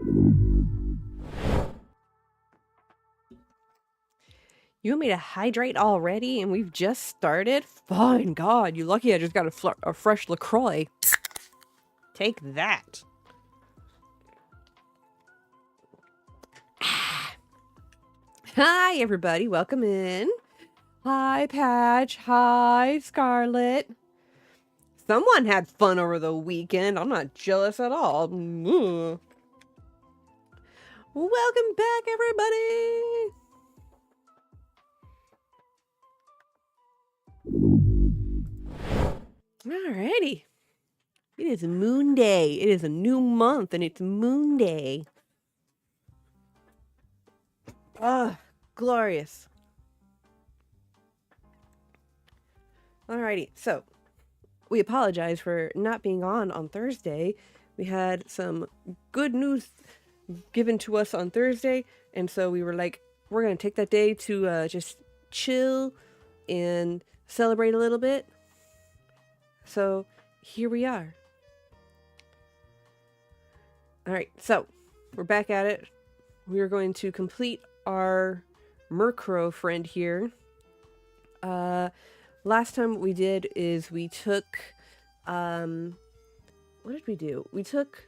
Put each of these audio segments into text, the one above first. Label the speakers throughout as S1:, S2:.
S1: You want me to hydrate already and we've just started? Fine, God, you lucky I just got a fresh LaCroix. Take that. Hi, everybody. Welcome in. Hi, Patch. Hi, Scarlet. Someone had fun over the weekend. I'm not jealous at all. Welcome back, everybody. Alrighty. It is Moon Day. It is a new month and it's Moon Day. Ah, glorious. Alrighty, so we apologize for not being on Thursday. We had some good news given to us on Thursday, and so we were like, we're gonna take that day to just chill and celebrate a little bit. So here we are. Alright, so we're back at it. We are going to complete our Murkrow friend here. Last time what we did is we took, what did we do? We took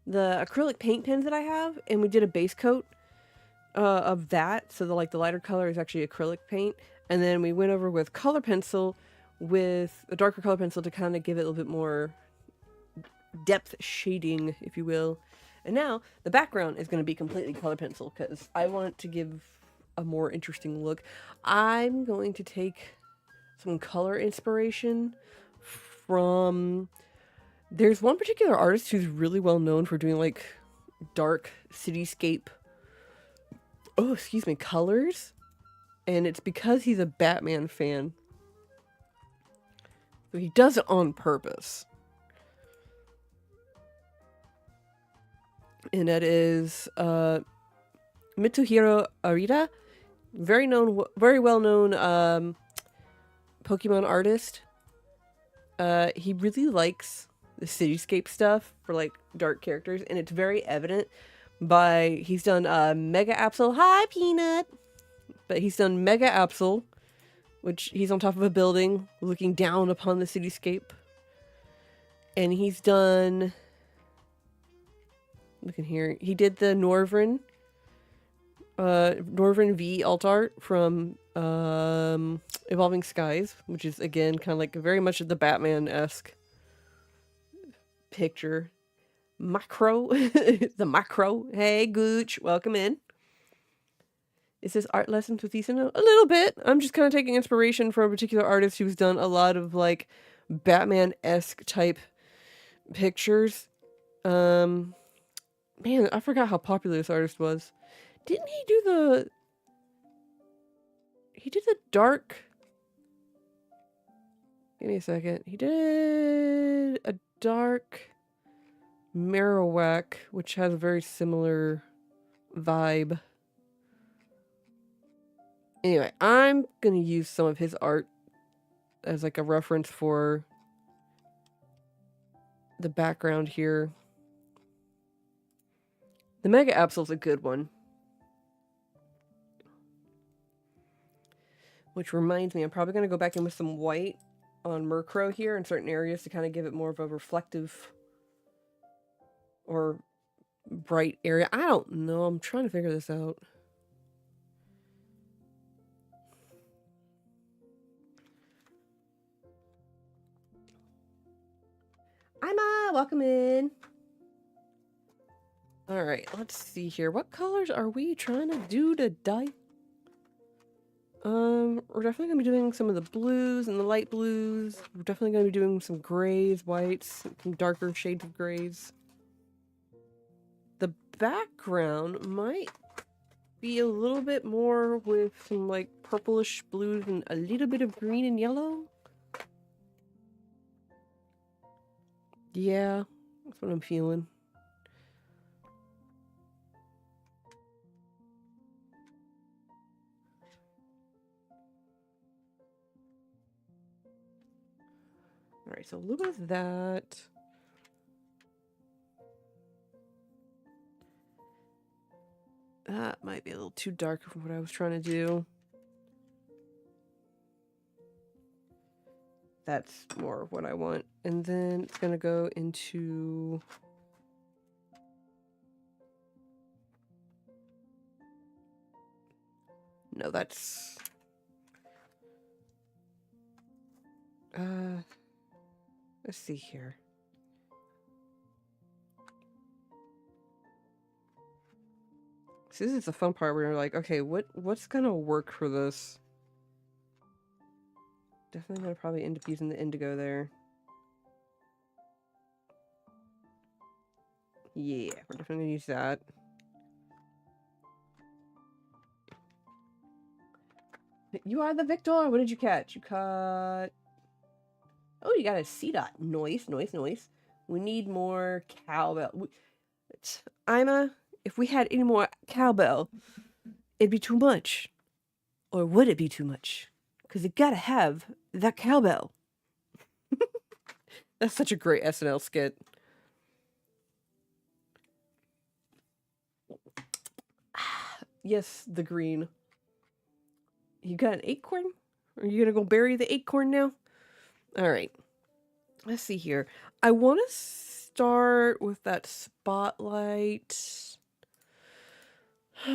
S1: the acrylic paint pens that I have, and we did a base coat of that. So the lighter color is actually acrylic paint. And then we went over with color pencil, with a darker color pencil to kind of give it a little bit more depth shading, if you will. And now the background is going to be completely color pencil because I want to give a more interesting look. I'm going to take some color inspiration from... There's one particular artist who's really well known for doing like dark cityscape, colors. And it's because he's a Batman fan. So he does it on purpose. And that is Mitsuhiro Arita, very well known Pokemon artist. He really likes the cityscape stuff for like dark characters, and it's very evident by he's done Mega Absol. Hi, Peanut. But he's done Mega Absol, which he's on top of a building looking down upon the cityscape. And he's done, look in here, he did the Norvern V alt art from Evolving Skies, which is again kind of like very much the Batman-esque picture. Murkrow, the Murkrow. Hey, Gooch, welcome in. Is this art lessons with Ethan? A little bit. I'm just kind of taking inspiration from a particular artist who's done a lot of like Batman-esque type pictures. Man, I forgot how popular this artist was. Didn't he do the... He did the dark... Give me a second. He did a dark Marowak, which has a very similar vibe. Anyway, I'm going to use some of his art as like a reference for the background here. The Mega Absol's a good one. Which reminds me, I'm probably going to go back in with some white on Murkrow here in certain areas to kind of give it more of a reflective or bright area. I don't know. I'm trying to figure this out. Emma, welcome in. All right, let's see here. What colors are we trying to do today? We're definitely going to be doing some of the blues and the light blues. We're definitely going to be doing some grays, whites, some darker shades of grays. The background might be a little bit more with some like purplish blues and a little bit of green and yellow. Yeah, that's what I'm feeling. All right, so a little bit of that. That might be a little too dark for what I was trying to do. That's more what I want. And then it's gonna go into... No, that's... let's see here. So this is the fun part where you're like, okay, what's gonna work for this? Definitely gonna probably end up using the indigo there. Yeah, we're definitely gonna use that. You are the victor! What did you catch? You caught... Oh, you got a C dot. Noise, noise, noise. We need more cowbell. If we had any more cowbell, it'd be too much. Or would it be too much? Because you gotta have that cowbell. That's such a great SNL skit. Yes, the green. You got an acorn? Are you gonna go bury the acorn now? Alright. Let's see here. I want to start with that spotlight. How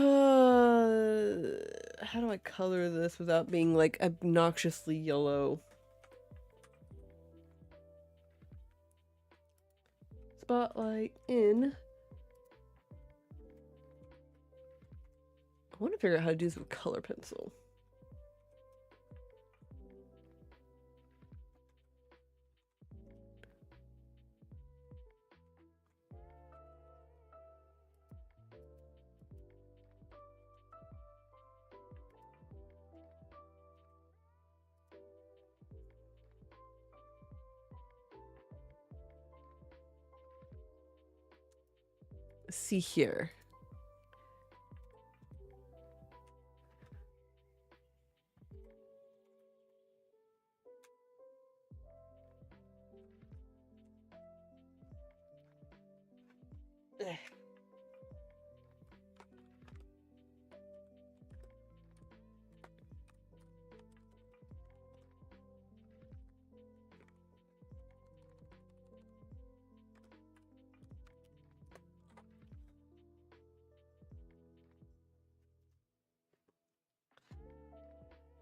S1: do I color this without being like obnoxiously yellow? Spotlight in. I want to figure out how to do this with color pencil. Let's see here.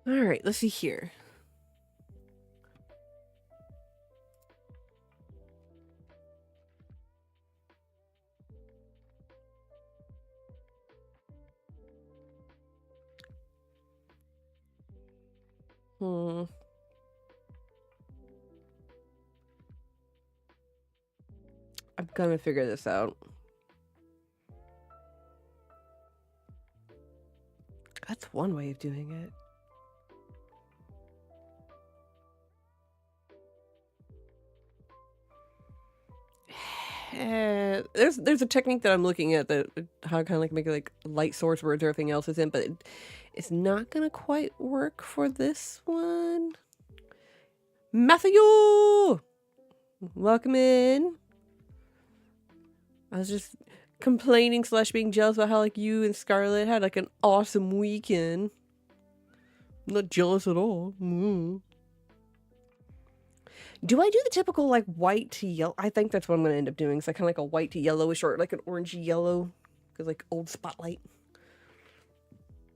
S1: All right, let's see here. I'm gonna figure this out. That's one way of doing it. There's a technique that I'm looking at that how to kind of like make it like light source where everything else is in, but it's not gonna quite work for this one. Matthew, welcome in. I was just complaining / being jealous about how like you and Scarlett had like an awesome weekend. I'm not jealous at all. Do I do the typical like white to yellow? I think that's what I'm going to end up doing. It's like kind of like a white to yellowish or like an orangey yellow. Because like old spotlight.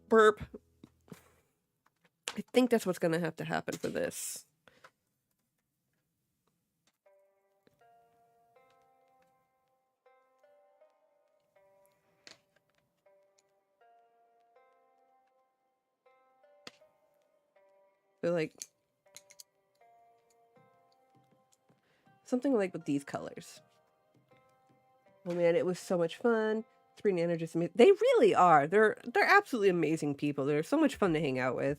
S1: Burp. I think that's what's going to have to happen for this. So like something like with these colors. Oh man, it was so much fun. Sabrina and Anna just amazing. They really are. They're absolutely amazing people. They're so much fun to hang out with.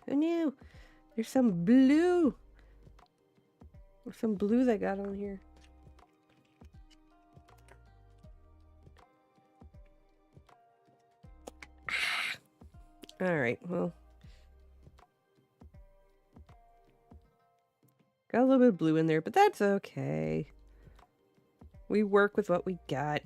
S1: Oh no, there's some blue. There's some blue that got on here. All right, well. Got a little bit of blue in there, but that's okay. We work with what we got.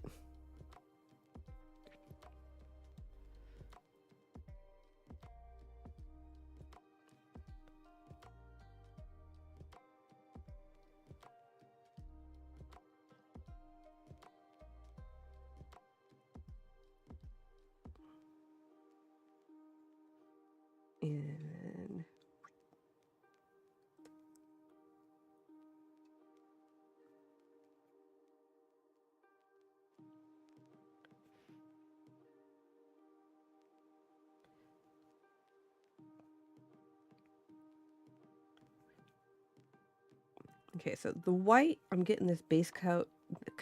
S1: And okay, so the white, I'm getting this base coat,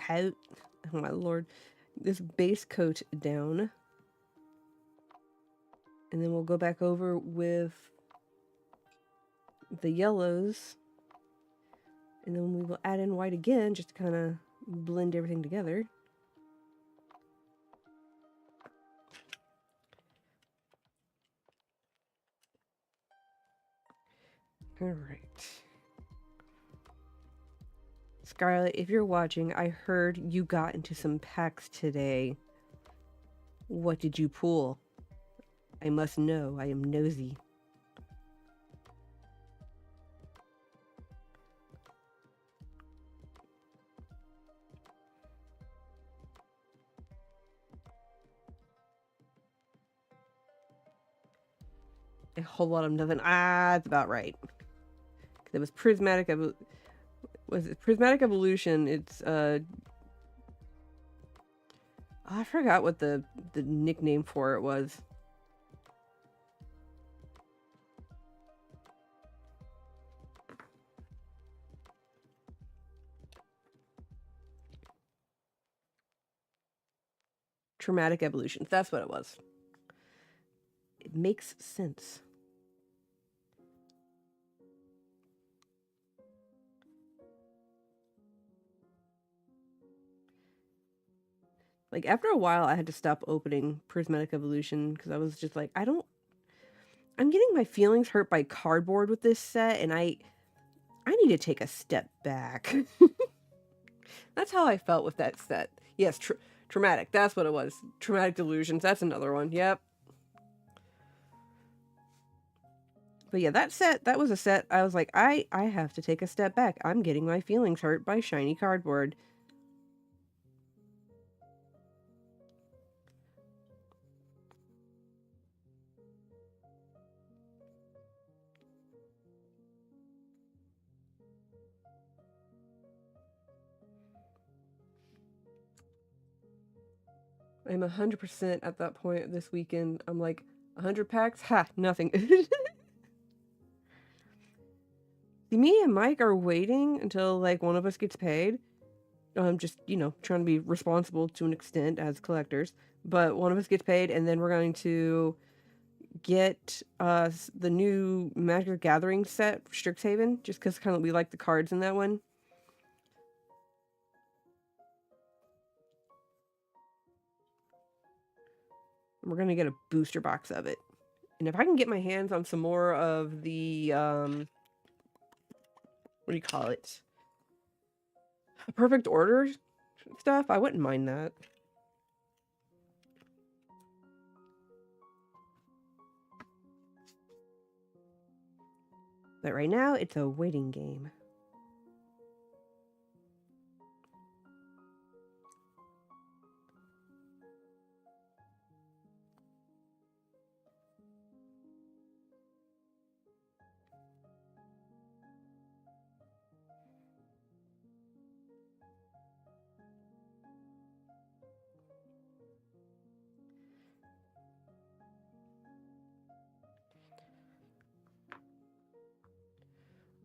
S1: oh my lord, this base coat down. And then we'll go back over with the yellows. And then we will add in white again, just to kind of blend everything together. All right. Scarlett, if you're watching, I heard you got into some packs today. What did you pull? I must know. I am nosy. A whole lot of nothing. Ah, that's about right. It was prismatic. Was it prismatic evolution? It's I forgot what the nickname for it was. Traumatic evolutions. That's what it was. It makes sense. Like, after a while, I had to stop opening Prismatic Evolution because I was just like, I'm getting my feelings hurt by cardboard with this set, and I need to take a step back. That's how I felt with that set. Yes, traumatic. That's what it was. Traumatic Delusions. That's another one. Yep. But yeah, that was a set. I was like, I have to take a step back. I'm getting my feelings hurt by shiny cardboard. I'm 100% at that point this weekend. I'm like, 100 packs? Ha, nothing. See, me and Mike are waiting until, like, one of us gets paid. Just, you know, trying to be responsible to an extent as collectors. But one of us gets paid, and then we're going to get the new Magic the Gathering set for Strixhaven, just because kind of we like the cards in that one. We're going to get a booster box of it. And if I can get my hands on some more of the, what do you call it? Perfect Order stuff, I wouldn't mind that. But right now, it's a waiting game.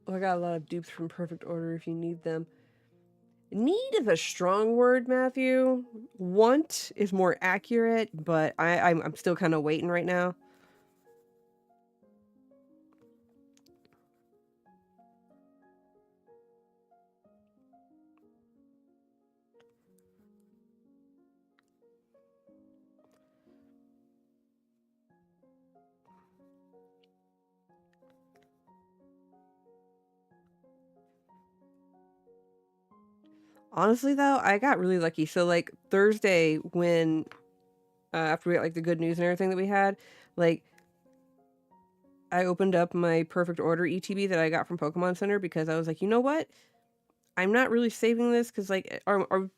S1: Oh, I got a lot of dupes from Perfect Order if you need them. Need is a strong word, Matthew. Want is more accurate, but I'm still kind of waiting right now. Honestly, though, I got really lucky. So, like, Thursday, when after we got like the good news and everything that we had, like, I opened up my perfect order ETB that I got from Pokemon Center because I was like, you know what? I'm not really saving this because, like, I'm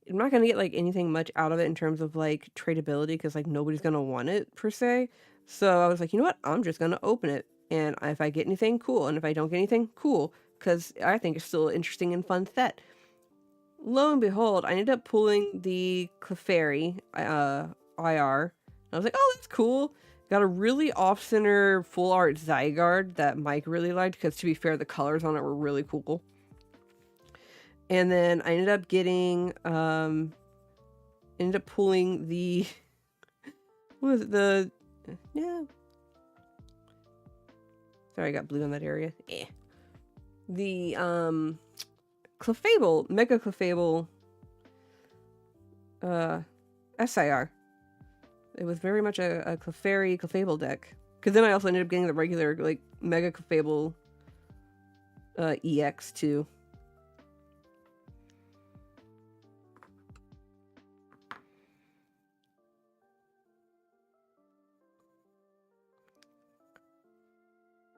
S1: not gonna get like anything much out of it in terms of like tradability because like nobody's gonna want it per se. So I was like, you know what? I'm just gonna open it, and if I get anything, cool, and if I don't get anything, cool, because I think it's still an interesting and fun set. Lo and behold, I ended up pulling the Clefairy IR. I was like, oh, that's cool. Got a really off-center full art Zygarde that Mike really liked because, to be fair, the colors on it were really cool. And then I ended up getting, ended up pulling the, what was it, yeah. Sorry, I got blue in that area. Eh. The, Clefable, Mega Clefable, SIR. It was very much a Clefable deck. Because then I also ended up getting the regular, like, Mega Clefable, EX too.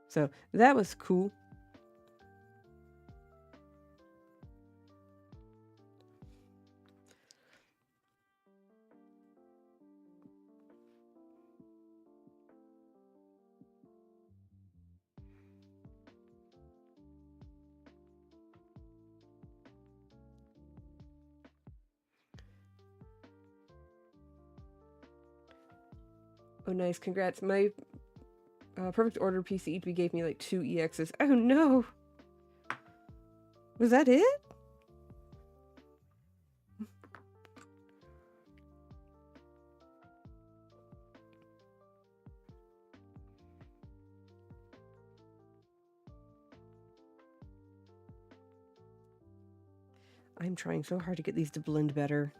S1: So that was cool. Oh, nice. Congrats. My perfect order PCEP gave me like 2 EXs. Oh no! Was that it? I'm trying so hard to get these to blend better.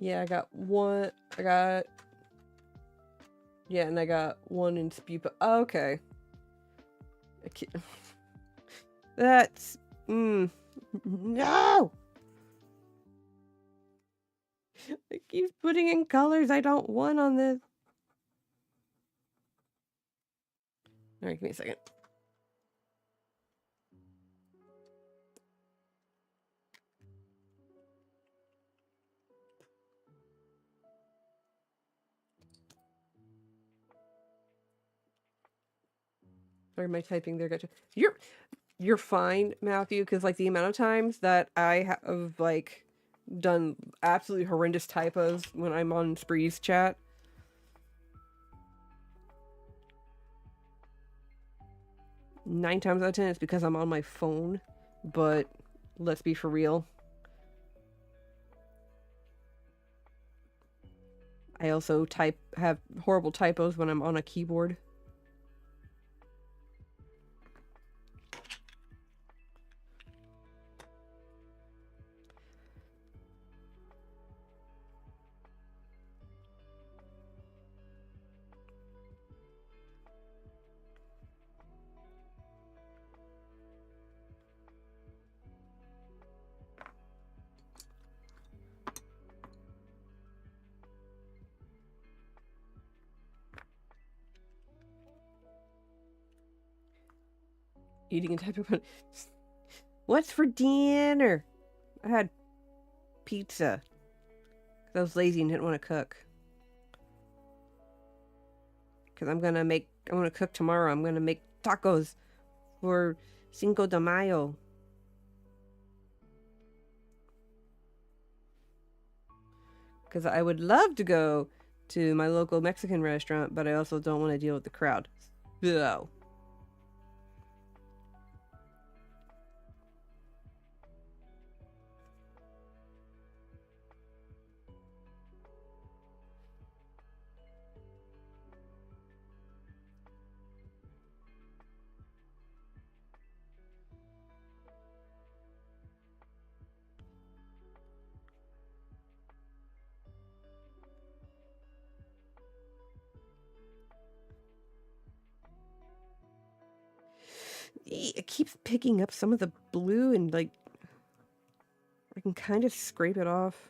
S1: Yeah, I got one. Yeah, and I got one in Spupa. Oh, okay. That's. No! It keeps putting in colors I don't want on this. Alright, give me a second. Sorry, my typing there got you. You're fine, Matthew, because like the amount of times that I have like done absolutely horrendous typos when I'm on Spree's chat. Nine times out of 10 it's because I'm on my phone, but let's be for real. I also have horrible typos when I'm on a keyboard. Eating and typing. What's for dinner? I had pizza. Cause I was lazy and didn't want to cook. Because I'm gonna cook tomorrow. I'm gonna make tacos for Cinco de Mayo. Because I would love to go to my local Mexican restaurant, but I also don't want to deal with the crowd. So. keeps picking up some of the blue and like I can kind of scrape it off.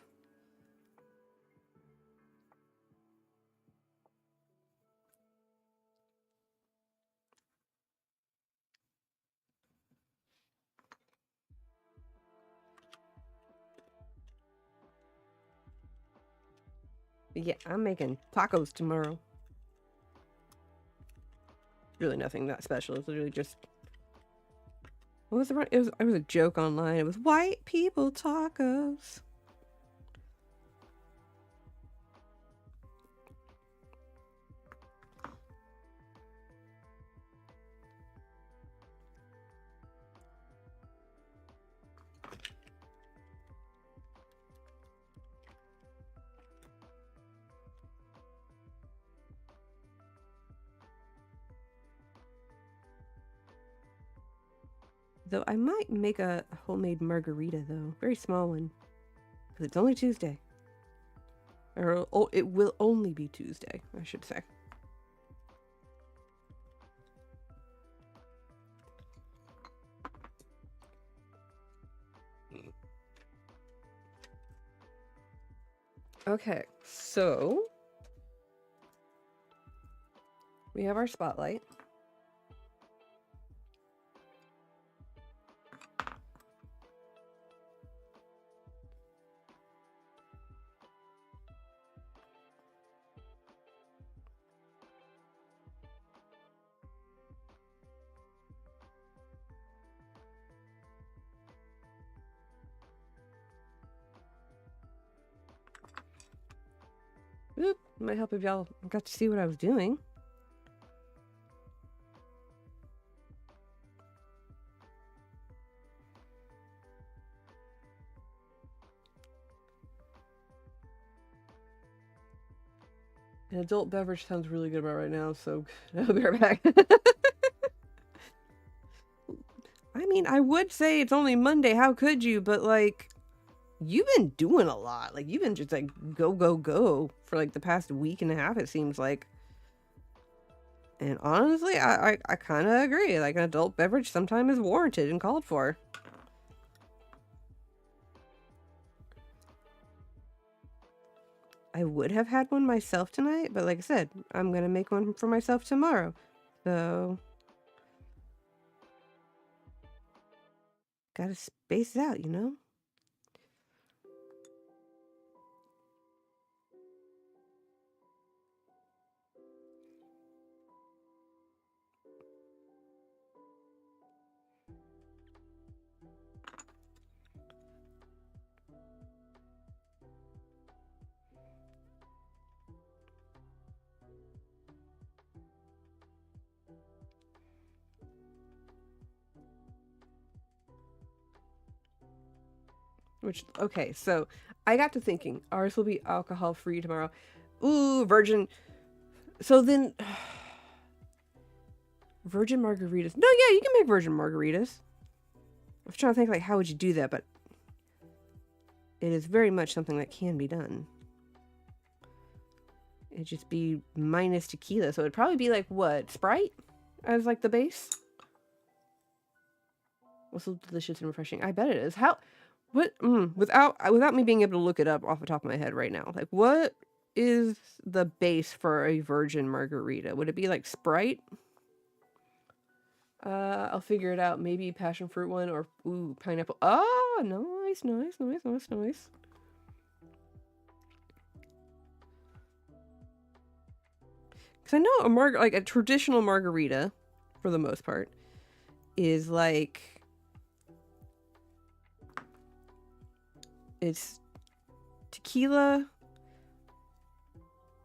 S1: But yeah, I'm making tacos tomorrow. Really nothing that special. It's literally just... What was the run? It was a joke online. It was white people tacos. Though I might make a homemade margarita, though. Very small one. Because it's only Tuesday. Or it will only be Tuesday, I should say. Okay, so... we have our spotlight. Oop, might help if y'all got to see what I was doing. An adult beverage sounds really good about right now, so I'll be right back. I mean, I would say it's only Monday, how could you? But, like, you've been doing a lot. Like, you've been just, like, go, go, go for, like, the past week and a half, it seems like. And honestly, I kind of agree. Like, an adult beverage sometimes is warranted and called for. I would have had one myself tonight, but like I said, I'm gonna make one for myself tomorrow. So... gotta space it out, you know? Which, okay, so I got to thinking, ours will be alcohol free tomorrow. Ooh, virgin. So then, virgin margaritas. No, yeah, you can make virgin margaritas. I was trying to think, like, how would you do that, but it is very much something that can be done. It'd just be minus tequila, so it'd probably be like, what, Sprite as, like, the base? What's so delicious and refreshing? I bet it is. How... what? Without me being able to look it up off the top of my head right now, like, what is the base for a virgin margarita? Would it be like Sprite? I'll figure it out. Maybe passion fruit one or ooh, pineapple. Oh, nice, nice, nice, nice, nice. Because I know like a traditional margarita, for the most part, is like... it's tequila,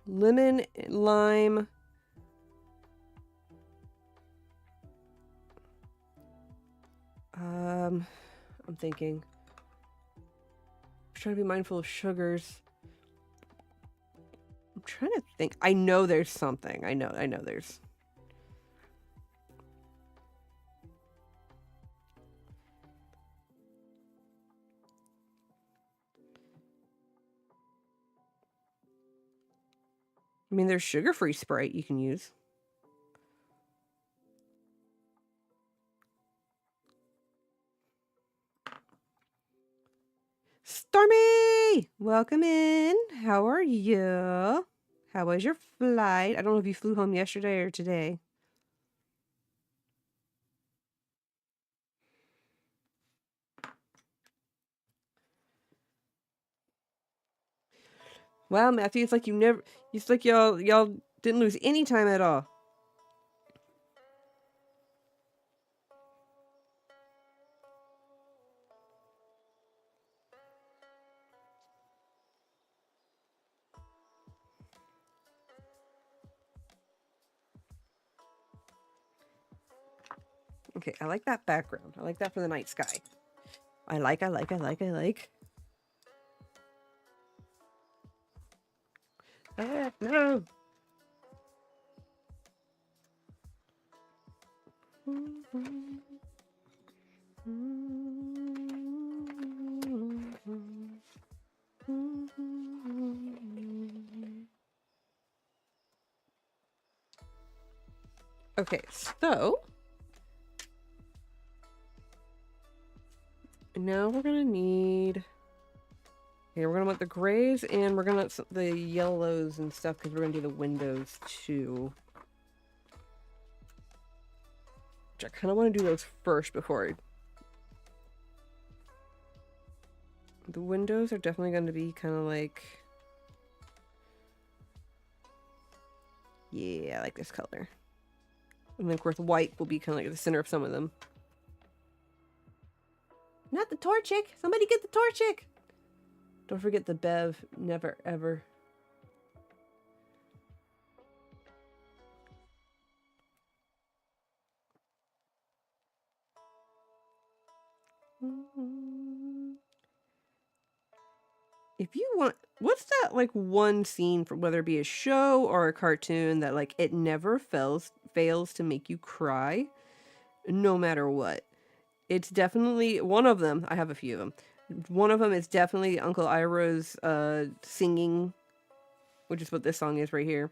S1: lemon, lime, I'm thinking. I'm trying to be mindful of sugars. I'm trying to think. I know there's something. I know there's... I mean, there's sugar-free Sprite you can use. Stormy! Welcome in. How are you? How was your flight? I don't know if you flew home yesterday or today. Wow, Matthew, it's like you never. It's like y'all didn't lose any time at all. Okay, I like that background. I like that for the night sky. I like. No. Okay, so now we're gonna need. Okay, we're gonna want the grays and we're gonna want the yellows and stuff because we're gonna do the windows too. Which I kind of want to do those first before I... The windows are definitely going to be kind of like... Yeah, I like this color. And then, of course, white will be kind of like the center of some of them. Not the Torchic! Somebody get the Torchic! Don't forget the Bev. Never, ever. If you want... What's that, like, one scene, from whether it be a show or a cartoon, that, like, it never fails to make you cry? No matter what. It's definitely... One of them... I have a few of them. One of them is definitely Uncle Iroh's singing, which is what this song is right here.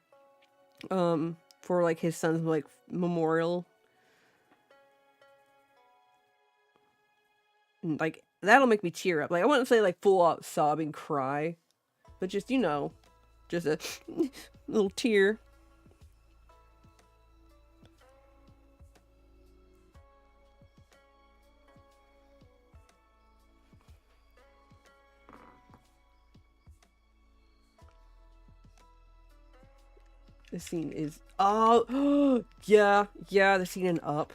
S1: For, like, his son's, like, memorial. And, like, that'll make me tear up. Like, I wouldn't say, like, full out sobbing cry. But just, you know, just a little tear. This scene is... Oh, yeah, the scene in Up.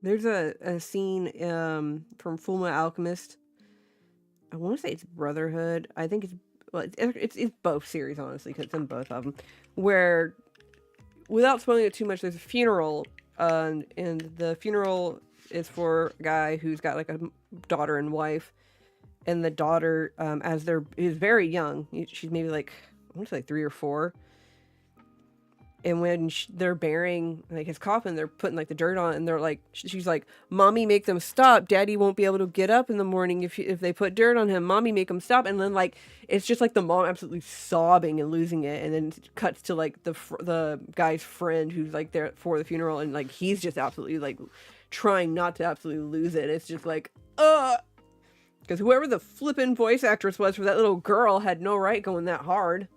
S1: There's a scene from Fullmetal Alchemist. I want to say it's Brotherhood. I think it's... Well, it's both series, honestly, because it's in both of them. Where, without spoiling it too much, there's a funeral, and the funeral is for a guy who's got, like, a daughter and wife. And the daughter, is very young. She's maybe, like, I want to say, like, 3 or 4. And when they're burying, like, his coffin, they're putting, like, the dirt on it, and they're like, she's like, Mommy, make them stop. Daddy won't be able to get up in the morning if they put dirt on him. Mommy, make him stop. And then, like, it's just, like, the mom absolutely sobbing and losing it. And then it cuts to, like, the guy's friend who's, like, there for the funeral. And, like, he's just absolutely, like, trying not to absolutely lose it. It's just like, ugh. Because whoever the flippin' voice actress was for that little girl had no right going that hard.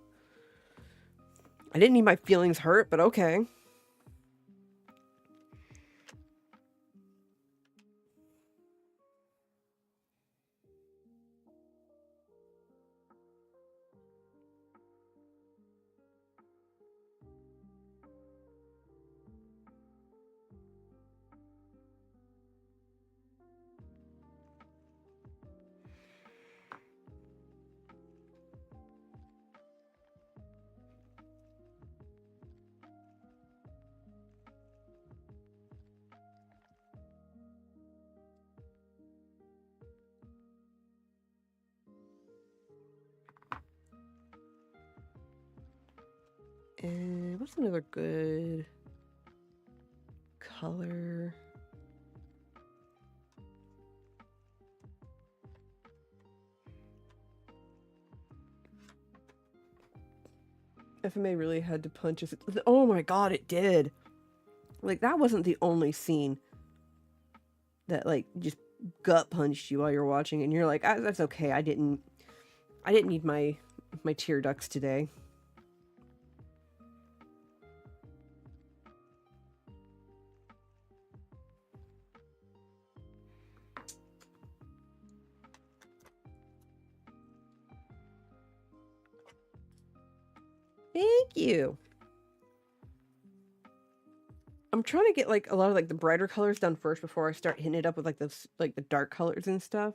S1: I didn't need my feelings hurt, but okay. What's another good color? FMA really had to punch us. Oh my god, it did. Like, that wasn't the only scene that, like, just gut punched you while you're watching, and you're like, that's okay. I didn't need my tear ducts today. Thank you. I'm trying to get like a lot of like the brighter colors done first before I start hitting it up with like the dark colors and stuff.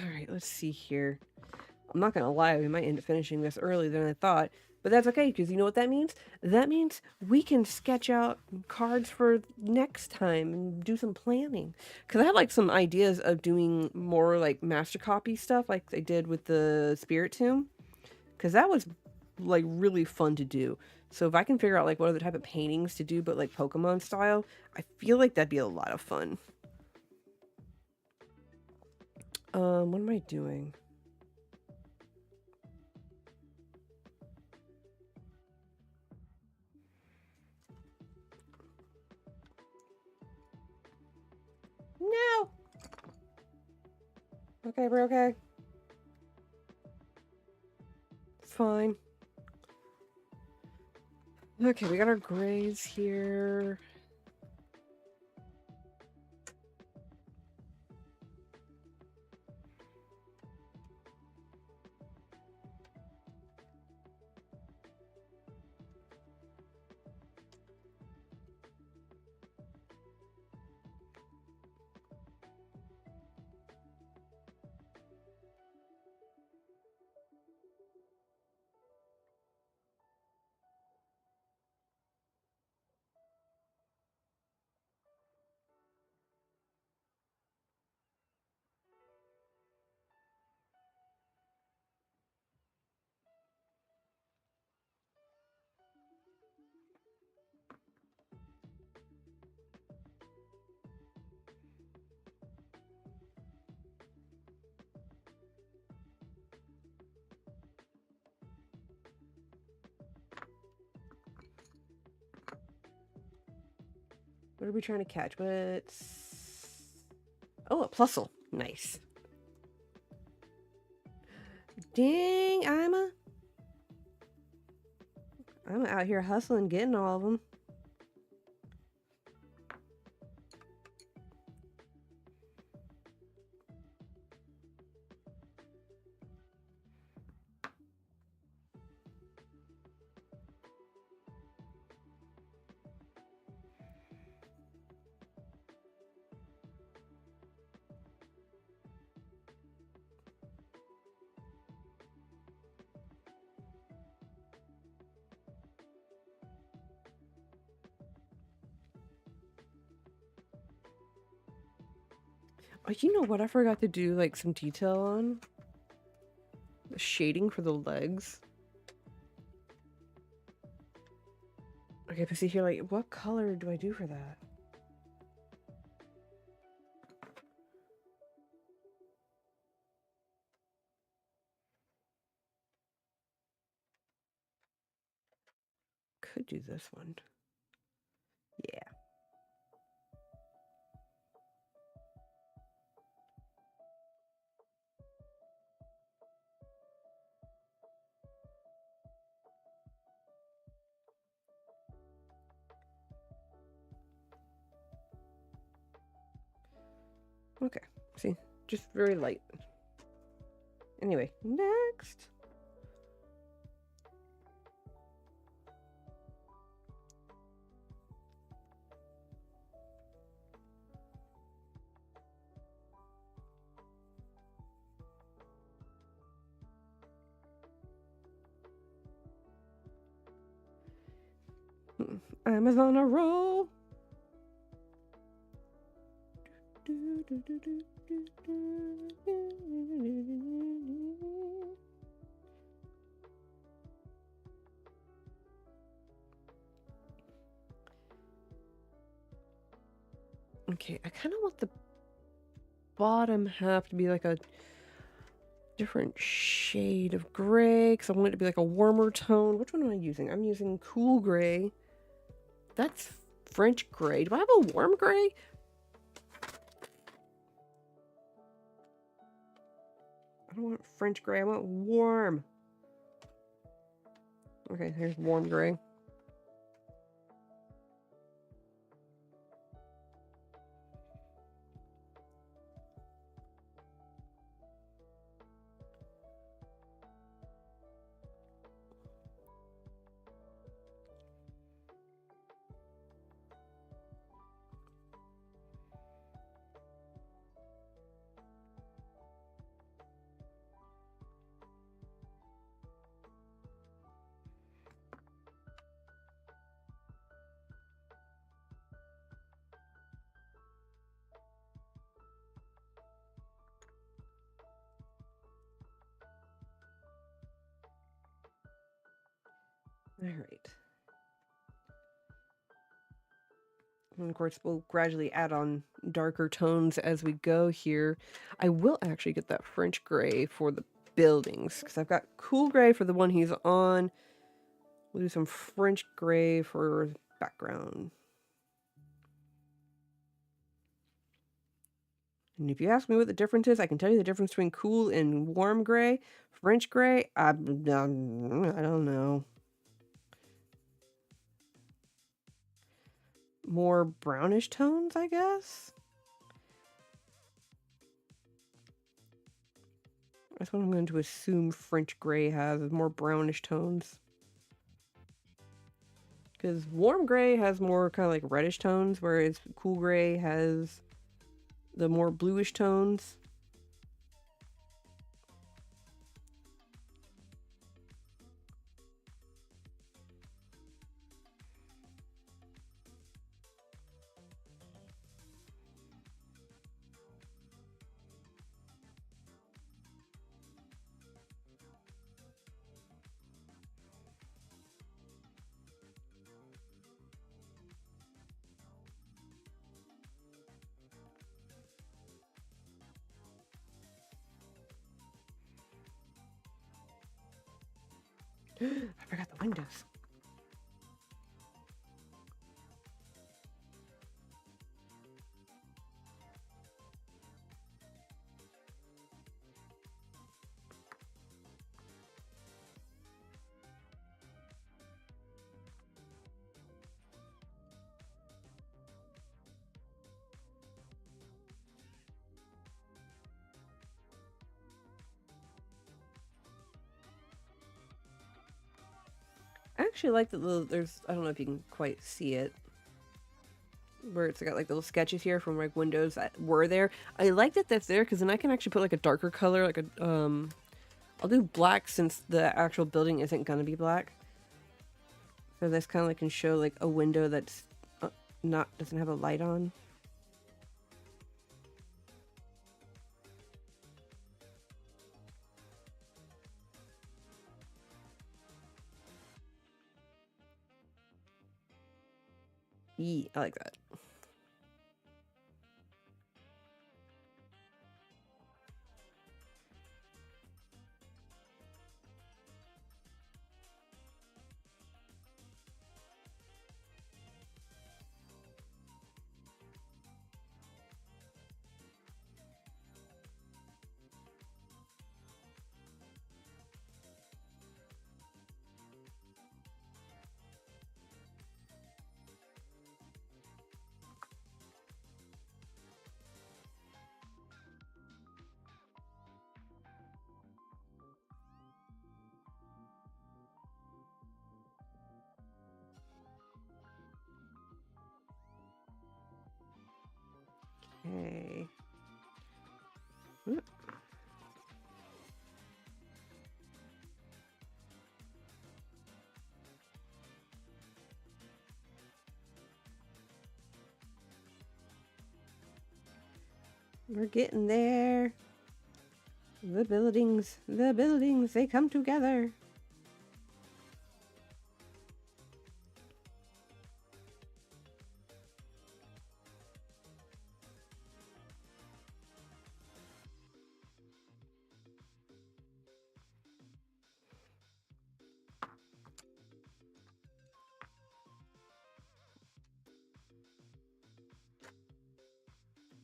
S1: Alright, let's see here. I'm not gonna lie, we might end up finishing this earlier than I thought, but that's okay, because you know what that means? That means we can sketch out cards for next time and do some planning. Because I had like some ideas of doing more like master copy stuff like I did with the Spirit Tomb. Because that was like really fun to do. So if I can figure out like what other type of paintings to do, but like Pokemon style, I feel like that'd be a lot of fun. What am I doing? No! Okay, we're okay. It's fine. Okay, we got our grays here. What are we trying to catch? What's... Oh, a Plusle. Nice. Dang, I'm out here hustling, getting all of them. Oh, you know what? I forgot to do like some detail on the shading for the legs. Okay, but see here, like, what color do I do for that? Could do this one. Yeah. Okay, see, just very light. Anyway, next. I'm on a roll. Okay, I kind of want the bottom half to be like a different shade of gray because I want it to be like a warmer tone. Which one am I using? I'm using cool gray. That's French gray. Do I have a warm gray? I don't want French gray. I want warm. Okay, here's warm gray. All right. And of course, we'll gradually add on darker tones as we go here. I will actually get that French gray for the buildings because I've got cool gray for the one he's on. We'll do some French gray for background. And if you ask me what the difference is, I can tell you the difference between cool and warm gray. French gray, I don't know. More brownish tones, I guess? That's what I'm going to assume French gray has, is more brownish tones. Because warm gray has more kind of like reddish tones, whereas cool gray has the more bluish tones. I forgot the windows. I actually like that there's, I don't know if you can quite see it, where it's got like little sketches here from like windows that were there. I like that that's there because then I can actually put like a darker color, like a, I'll do black since the actual building isn't going to be black. So this kind of like can show like a window that's doesn't have a light on. Yeah, I like that. Okay. Ooh. We're getting there. The buildings, they come together.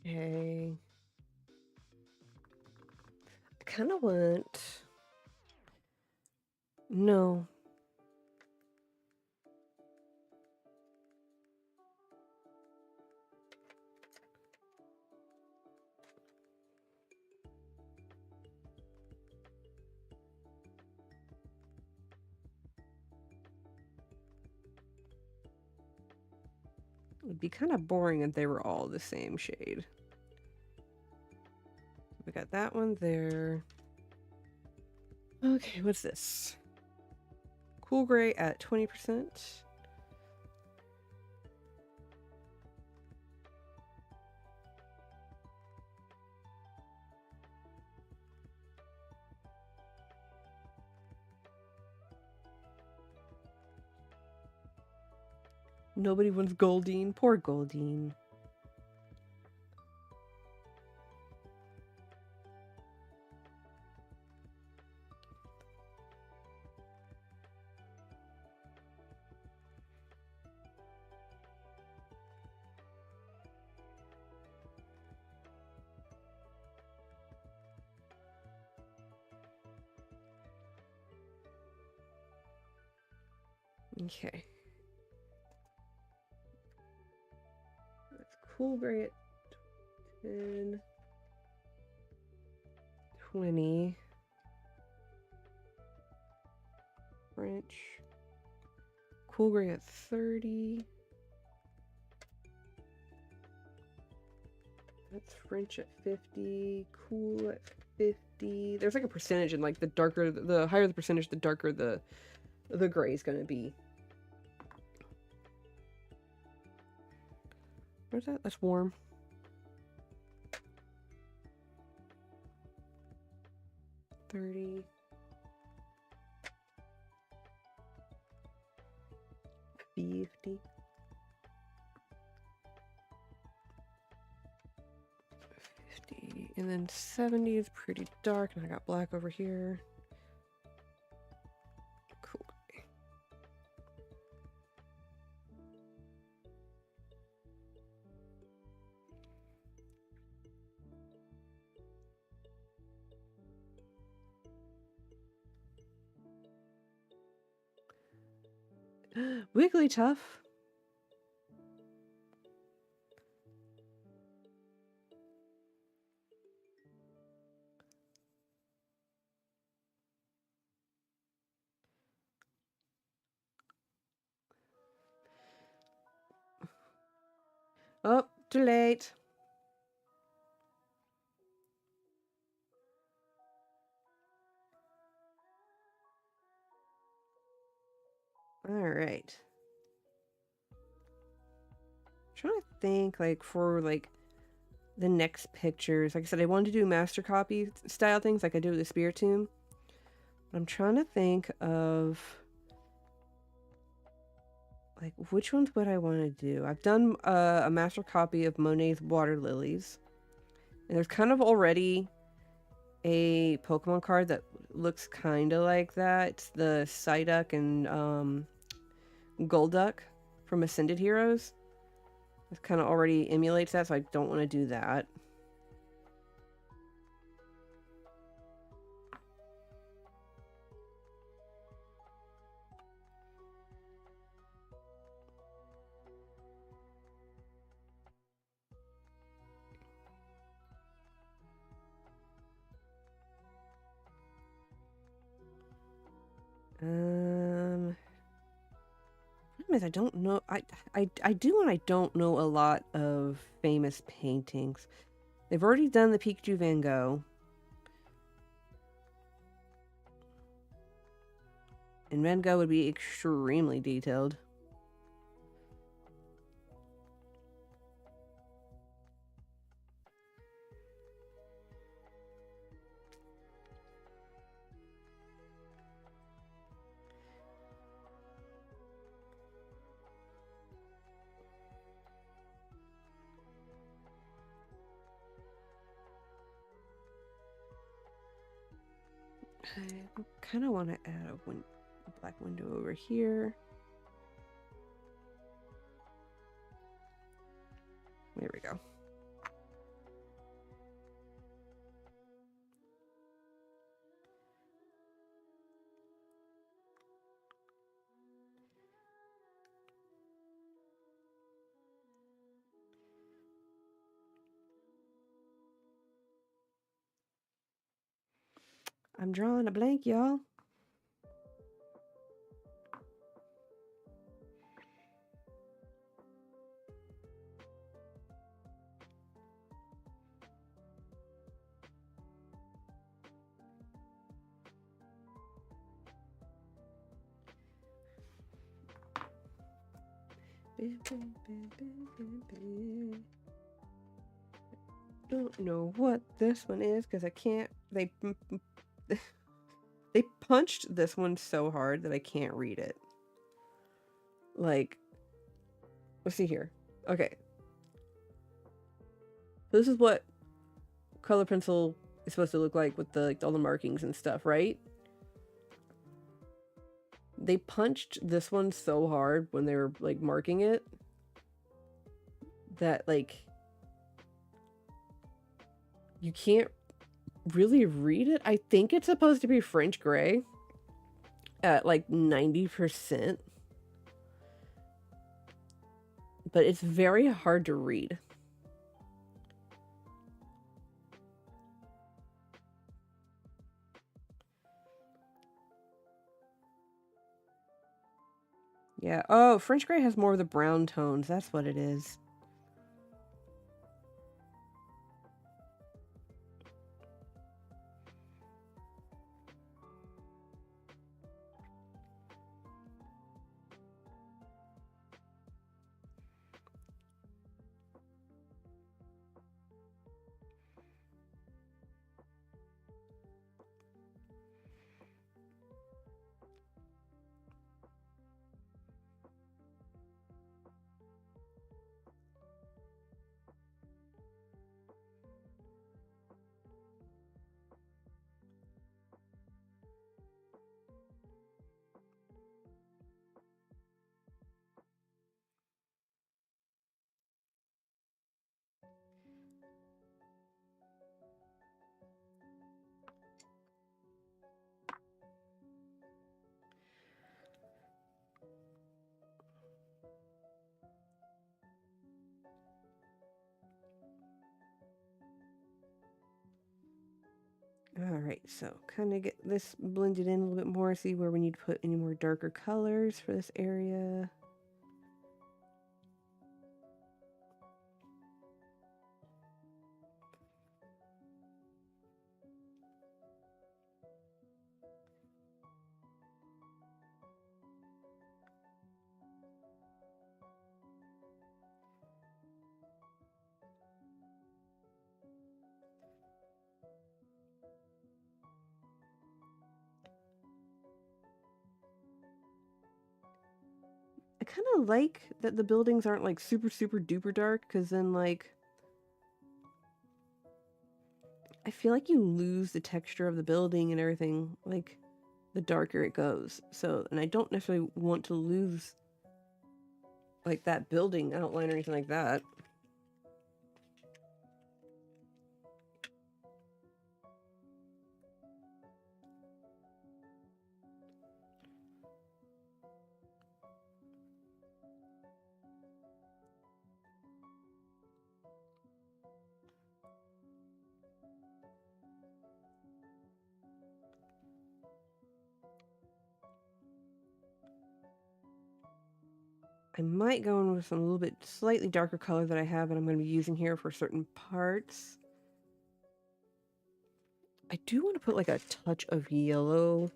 S1: Okay. I kind of want... No. It would be kind of boring if they were all the same shade. We got that one there. Okay, what's this? Cool gray at 20%. Nobody wants Goldine. Poor Goldine. Okay. That's cool gray at 10, 20. French. Cool gray at 30. That's French at 50. Cool at 50. There's like a percentage, and like the darker, the higher the percentage, the darker the gray is gonna be. Where's that? That's warm. $30. 50. 50. And then 70 is pretty dark, and I got black over here. Cool. Wigglytuff. Oh, too late. All right. I'm trying to think, like, for like the next pictures. Like I said, I wanted to do master copy style things, like I do with the Spiritomb. I'm trying to think of like which ones would I want to do. I've done a master copy of Monet's Water Lilies, and there's kind of already a Pokemon card that looks kind of like that. It's the Psyduck and Golduck from Ascended Heroes. It kind of already emulates that, so I don't want to do that. Problem is I don't know. I do, and I don't know a lot of famous paintings. They've already done the Pikachu Van Gogh. And Van Gogh would be extremely detailed. I kind of want to add a black window over here. There we go. I'm drawing a blank, y'all. Don't know what this one is because I can't. They punched this one so hard that I can't read it. Like, let's see here. Okay, this is what color pencil is supposed to look like with the all the markings and stuff, right? They punched this one so hard when they were like marking it that like you can't really read it. I think it's supposed to be French gray at like 90%, but it's very hard to read. Yeah. Oh, French gray has more of the brown tones. That's what it is. All right, so kind of get this blended in a little bit more, see where we need to put any more darker colors for this area. I kind of like that the buildings aren't like super duper dark, because then like I feel like you lose the texture of the building and everything, like the darker it goes. So, and I don't necessarily want to lose like that building outline or anything like that. I might go in with some a little bit slightly darker color that I have and I'm going to be using here for certain parts. I do want to put like a touch of yellow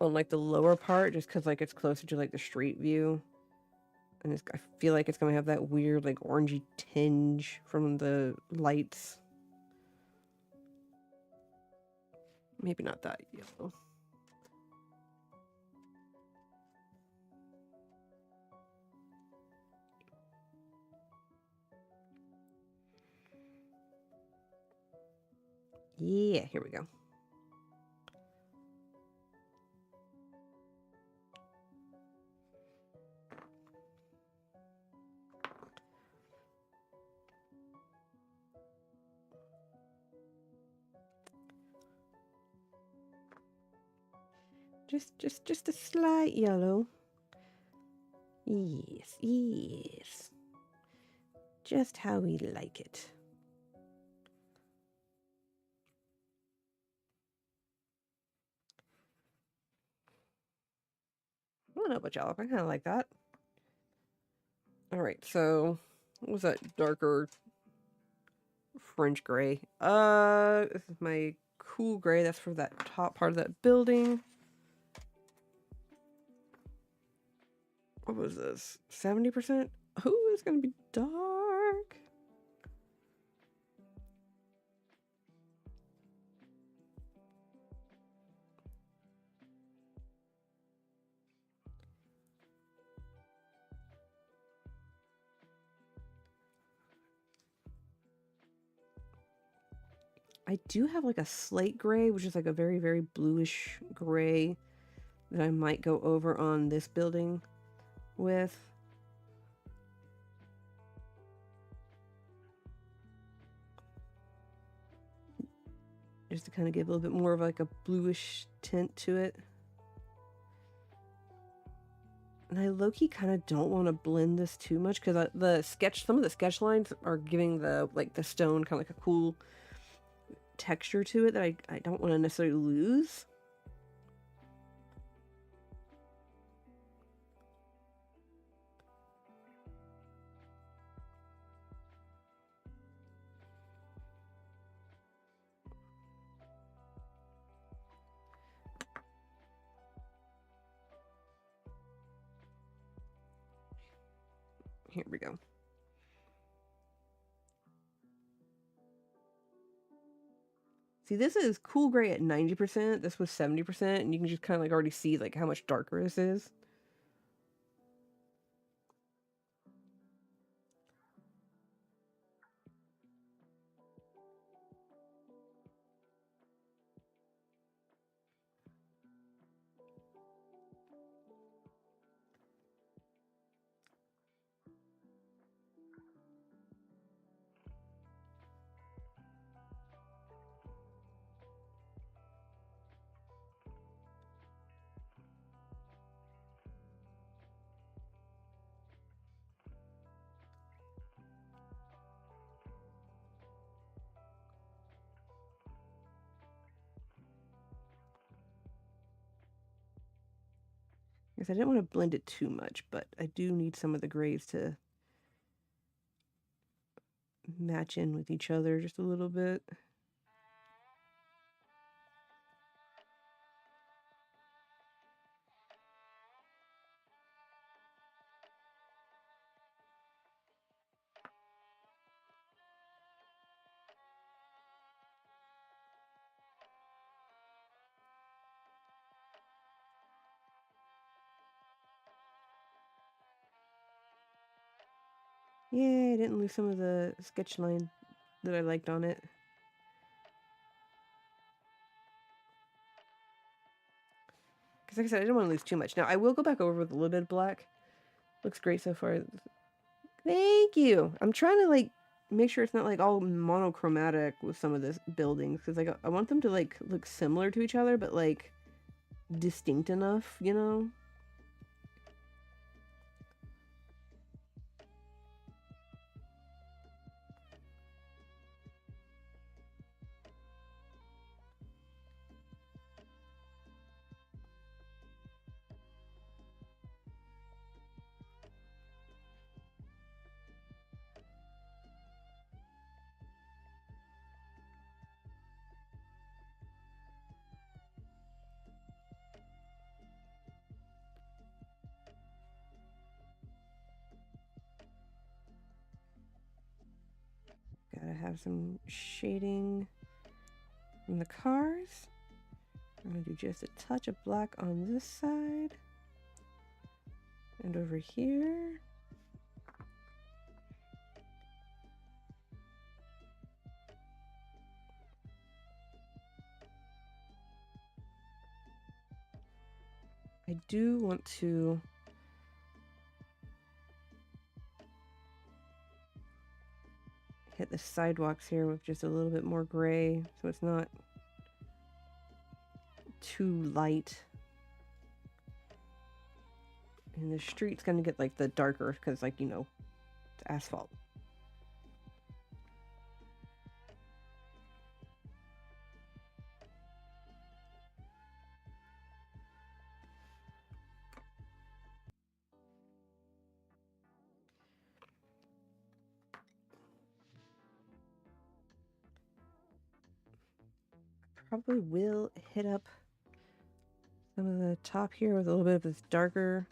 S1: on like the lower part just because like it's closer to like the street view. And I feel like it's going to have that weird like orangey tinge from the lights. Maybe not that yellow. Yeah, here we go. Just a slight yellow. Yes, yes. Just how we like it. I don't know about y'all, but I kind of like that. All right, so what was that darker French gray? This is my cool gray. That's for that top part of that building. What was this? 70%? Oh, it's gonna be dark. I do have like a slate gray, which is like a very, very bluish gray that I might go over on this building with. Just to kind of give a little bit more of like a bluish tint to it. And I low-key kind of don't want to blend this too much because some of the sketch lines are giving the stone kind of like a cool texture to it that I don't want to necessarily lose. Here we go. See, this is cool gray at 90%. This was 70%, and you can just kind of like already see like how much darker this is. I didn't want to blend it too much, but I do need some of the grays to match in with each other just a little bit. Yay, I didn't lose some of the sketch line that I liked on it. Because like I said, I didn't want to lose too much. Now, I will go back over with a little bit of black. Looks great so far. Thank you! I'm trying to, like, make sure it's not, like, all monochromatic with some of this buildings. Because, like, I want them to, like, look similar to each other, but, like, distinct enough, you know? Gotta have some shading from the cars. I'm gonna do just a touch of black on this side. And over here. I do want to hit the sidewalks here with just a little bit more gray so it's not too light. And the street's gonna get like the darker because, like, you know, it's asphalt. Probably will hit up some of the top here with a little bit of this darker.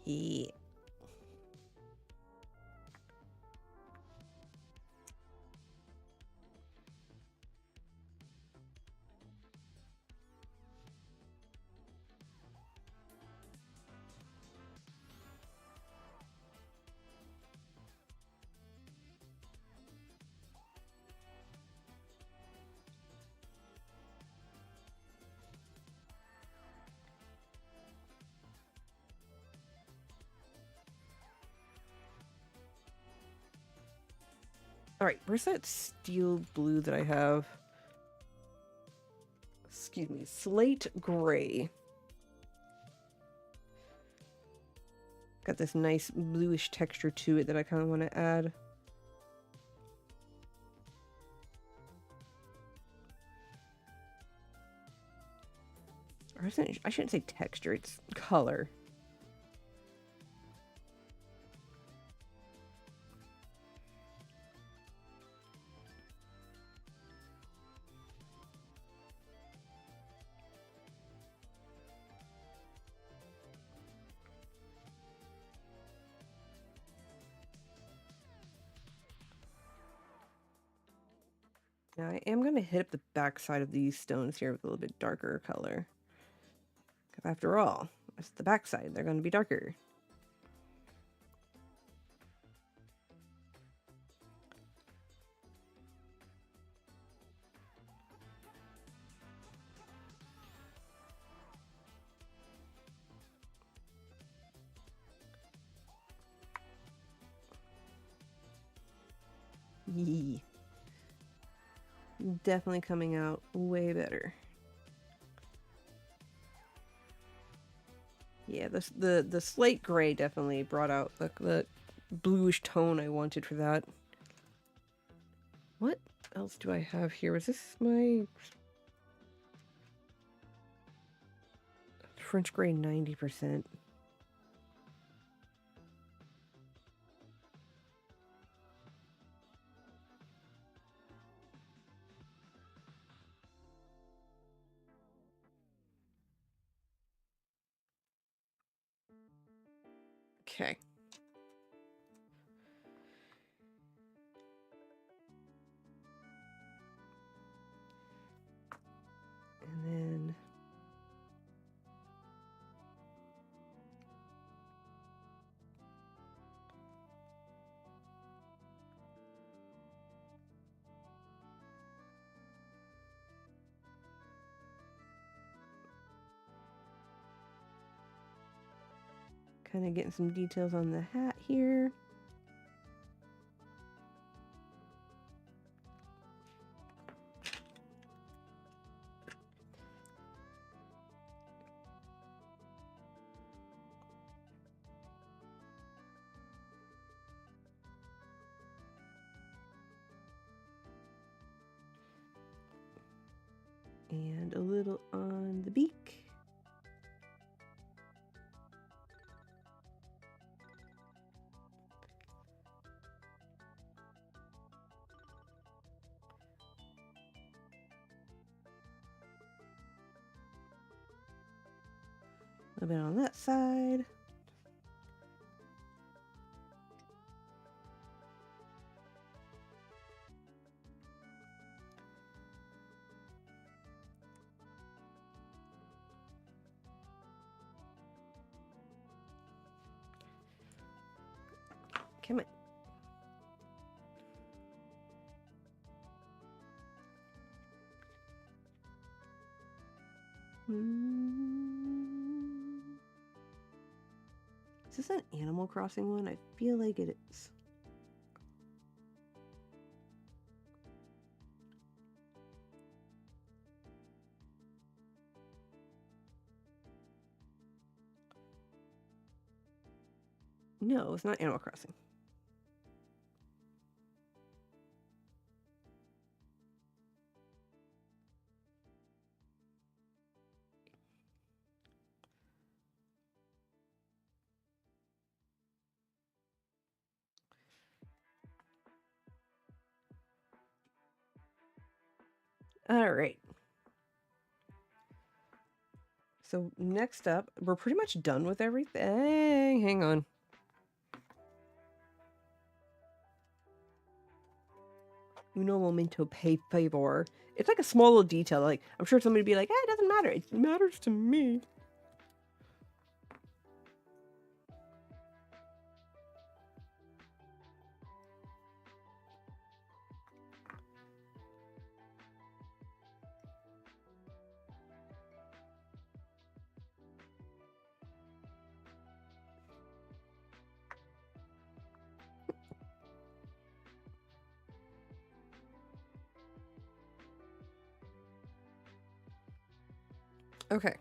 S1: Yeah. Alright, where's that steel blue that I have? Excuse me, slate gray. Got this nice bluish texture to it that I kind of want to add. Or I shouldn't say texture, it's color. Now I am going to hit up the back side of these stones here with a little bit darker color. Because after all, it's the back side, they're going to be darker. Yee. Definitely coming out way better. Yeah, the slate gray definitely brought out the bluish tone I wanted for that. What else do I have here? Was this my French gray 90%? Okay. And then kind of getting some details on the hat here. And a little on the beak. A little bit on that side. Come on. Is this an Animal Crossing one? I feel like it is. No, it's not Animal Crossing. All right. So next up, we're pretty much done with everything. Hang on. Uno momento, por favor. It's like a small little detail. Like, I'm sure somebody would be like, it doesn't matter. It matters to me. Okay.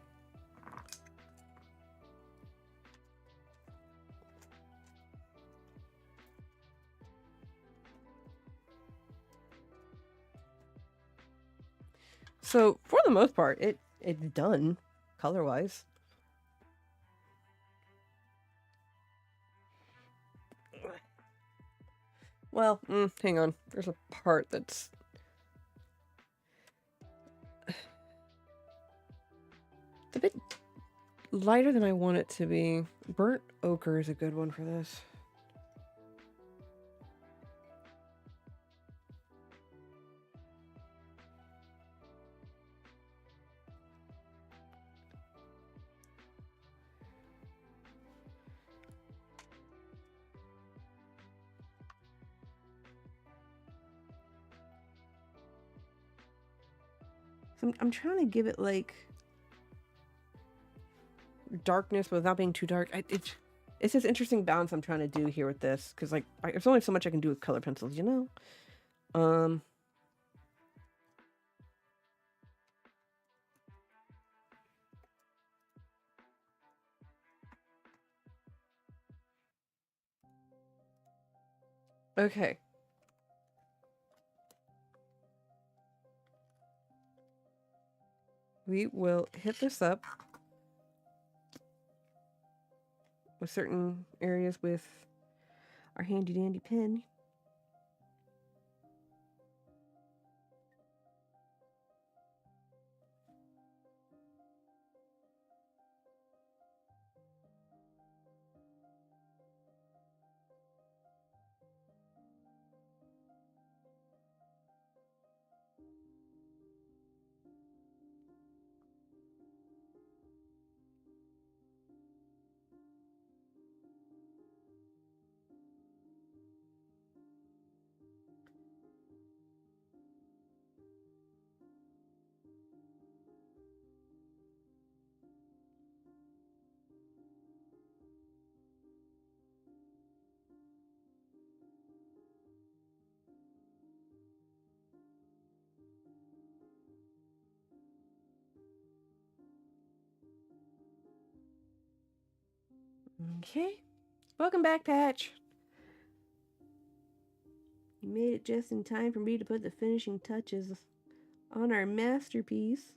S1: So for the most part, it's done color-wise. Well, hang on. There's a part that's it's a bit lighter than I want it to be. Burnt ochre is a good one for this. So I'm trying to give it like darkness without being too dark. It's this interesting balance I'm trying to do here with this, because like there's only so much I can do with color pencils, you know. Okay. We will hit this up with certain areas with our handy dandy pen. Okay. Welcome back, Patch. You made it just in time for me to put the finishing touches on our masterpiece.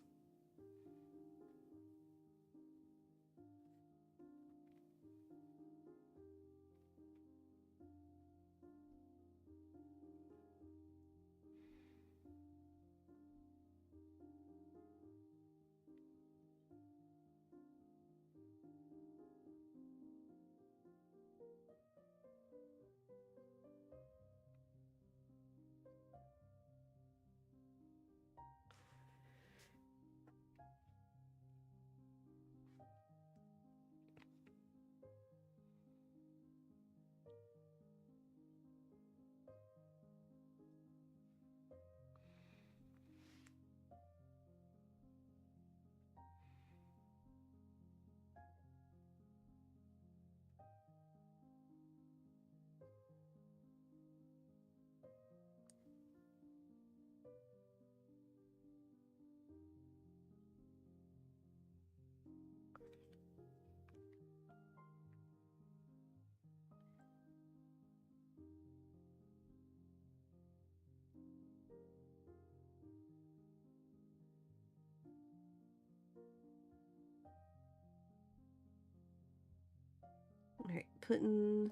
S1: putting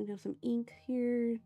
S1: down some ink here.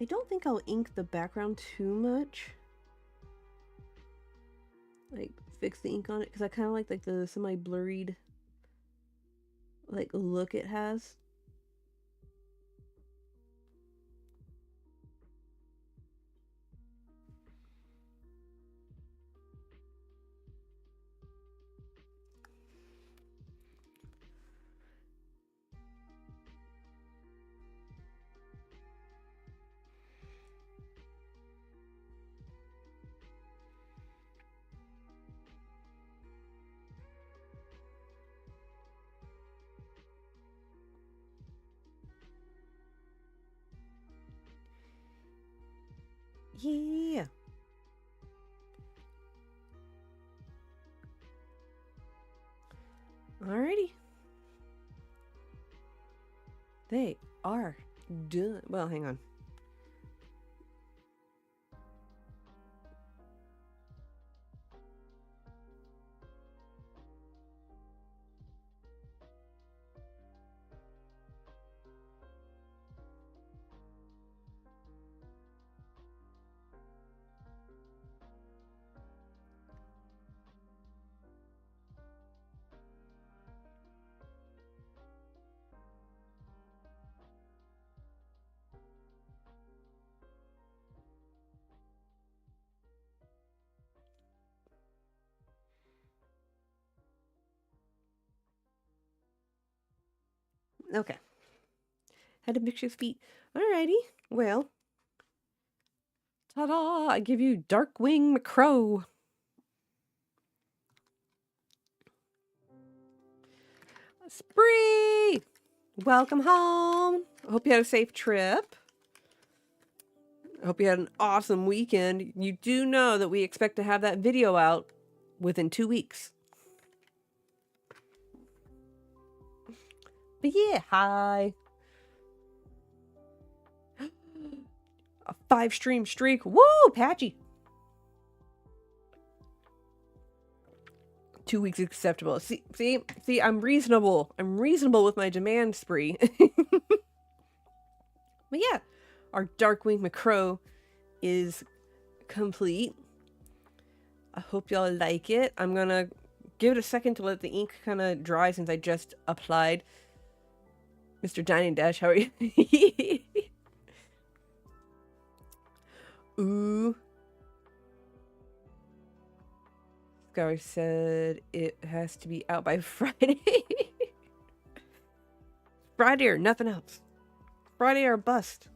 S1: I don't think I'll ink the background too much. Like, fix the ink on it, because I kind of like the semi-blurred like look it has. Yeah. Alrighty. They are done. Well, hang on. Okay. Had to mix your feet. Alrighty. Well. Ta-da! I give you Darkwing Murkrow. Spree! Welcome home. I hope you had a safe trip. I hope you had an awesome weekend. You do know that we expect to have that video out within 2 weeks. But yeah, hi. A 5-stream streak. Woo, Patchy. 2 weeks acceptable. See, I'm reasonable. I'm reasonable with my demand spree. But yeah, our Darkwing Murkrow is complete. I hope y'all like it. I'm gonna give it a second to let the ink kind of dry since I just applied. Mr. Dining Dash, how are you? Ooh. Scar said it has to be out by Friday. Friday or nothing else. Friday or bust.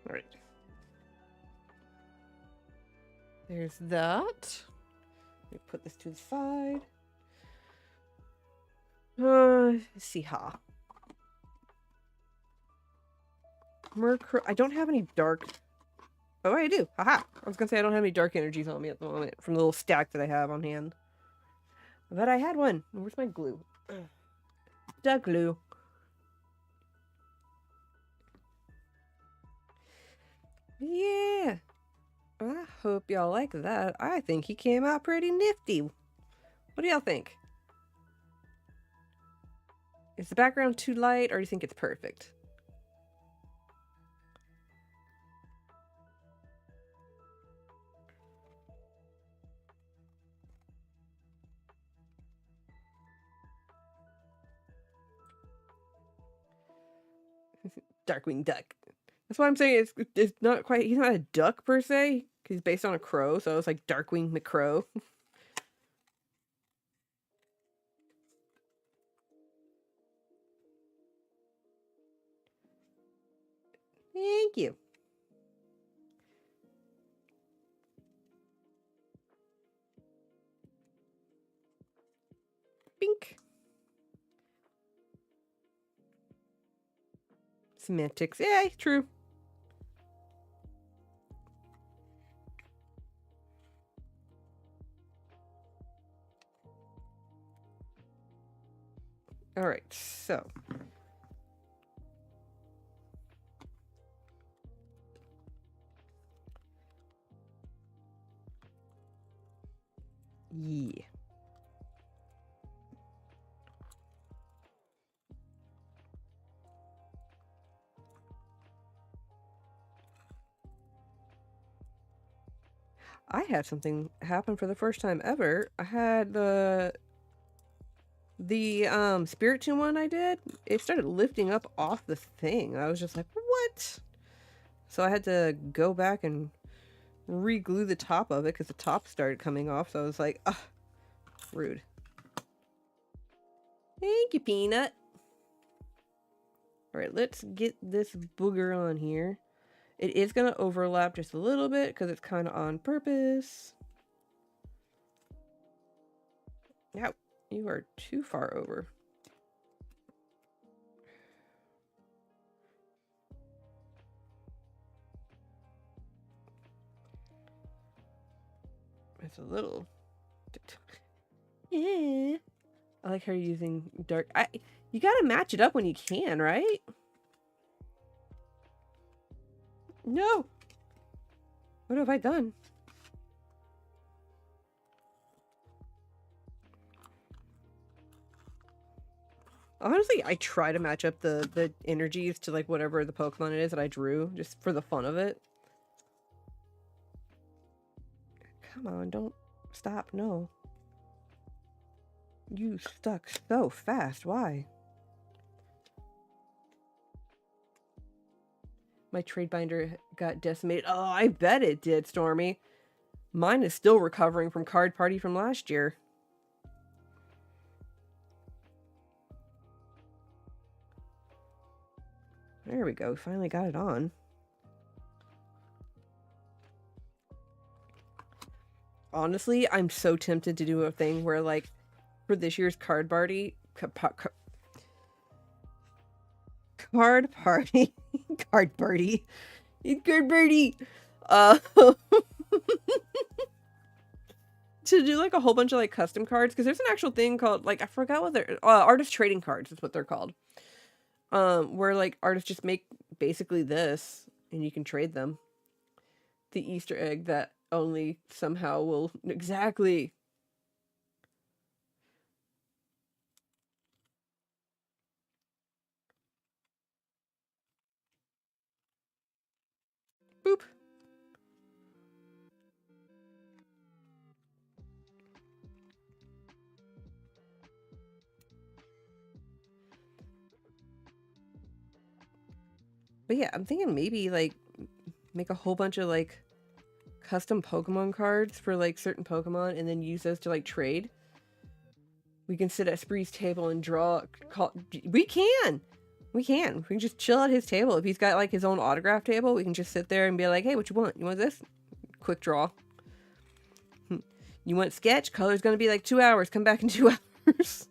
S1: All right. There's that. Let me put this to the side. Let's see how. Murkrow. I don't have any dark. Oh, I do. Haha. I was gonna say I don't have any dark energies on me at the moment from the little stack that I have on hand. But I had one. Where's my glue? The glue. Yeah. I hope y'all like that. I think he came out pretty nifty. What do y'all think? Is the background too light or do you think it's perfect? Darkwing Duck. That's why I'm saying it's not quite. He's not a duck per se. He's based on a crow, so it's like Darkwing McCrow. Thank you. Bink. Semantics. Yeah, true. Alright, so. Yeah. I had something happen for the first time ever. I had the spirit tomb one I did. It started lifting up off the thing. I was just like, what? So I had to go back and re-glue the top of it because the top started coming off. So I was like, ugh, rude. Thank you, Peanut. Alright, let's get this booger on here. It is going to overlap just a little bit because it's kind of on purpose. Now, you are too far over. It's a little... Yeah. I like how you're using dark... You gotta match it up when you can, right? No! What have I done? Honestly, I try to match up the energies to like whatever the Pokemon it is that I drew, just for the fun of it. Come on, don't stop, no. You stuck so fast, why? My trade binder got decimated. Oh, I bet it did, Stormy. Mine is still recovering from Card Party from last year. There we go. Finally got it on. Honestly, I'm so tempted to do a thing where, like, for this year's Card Party... Card Party... Card Party... Card Party! To do, like, a whole bunch of, like, custom cards, because there's an actual thing called, like, I forgot what they're... artist trading cards is what they're called. Where, like, artists just make basically this, and you can trade them. The Easter egg that only somehow will... Exactly! Boop! But yeah, I'm thinking maybe, like, make a whole bunch of, like, custom Pokemon cards for, like, certain Pokemon, and then use those to, like, trade. We can sit at Spree's table and draw... We can! We can just chill at his table. If he's got, like, his own autograph table, we can just sit there and be like, hey, what you want? You want this? Quick draw. You want sketch? Color's gonna be, like, 2 hours. Come back in 2 hours.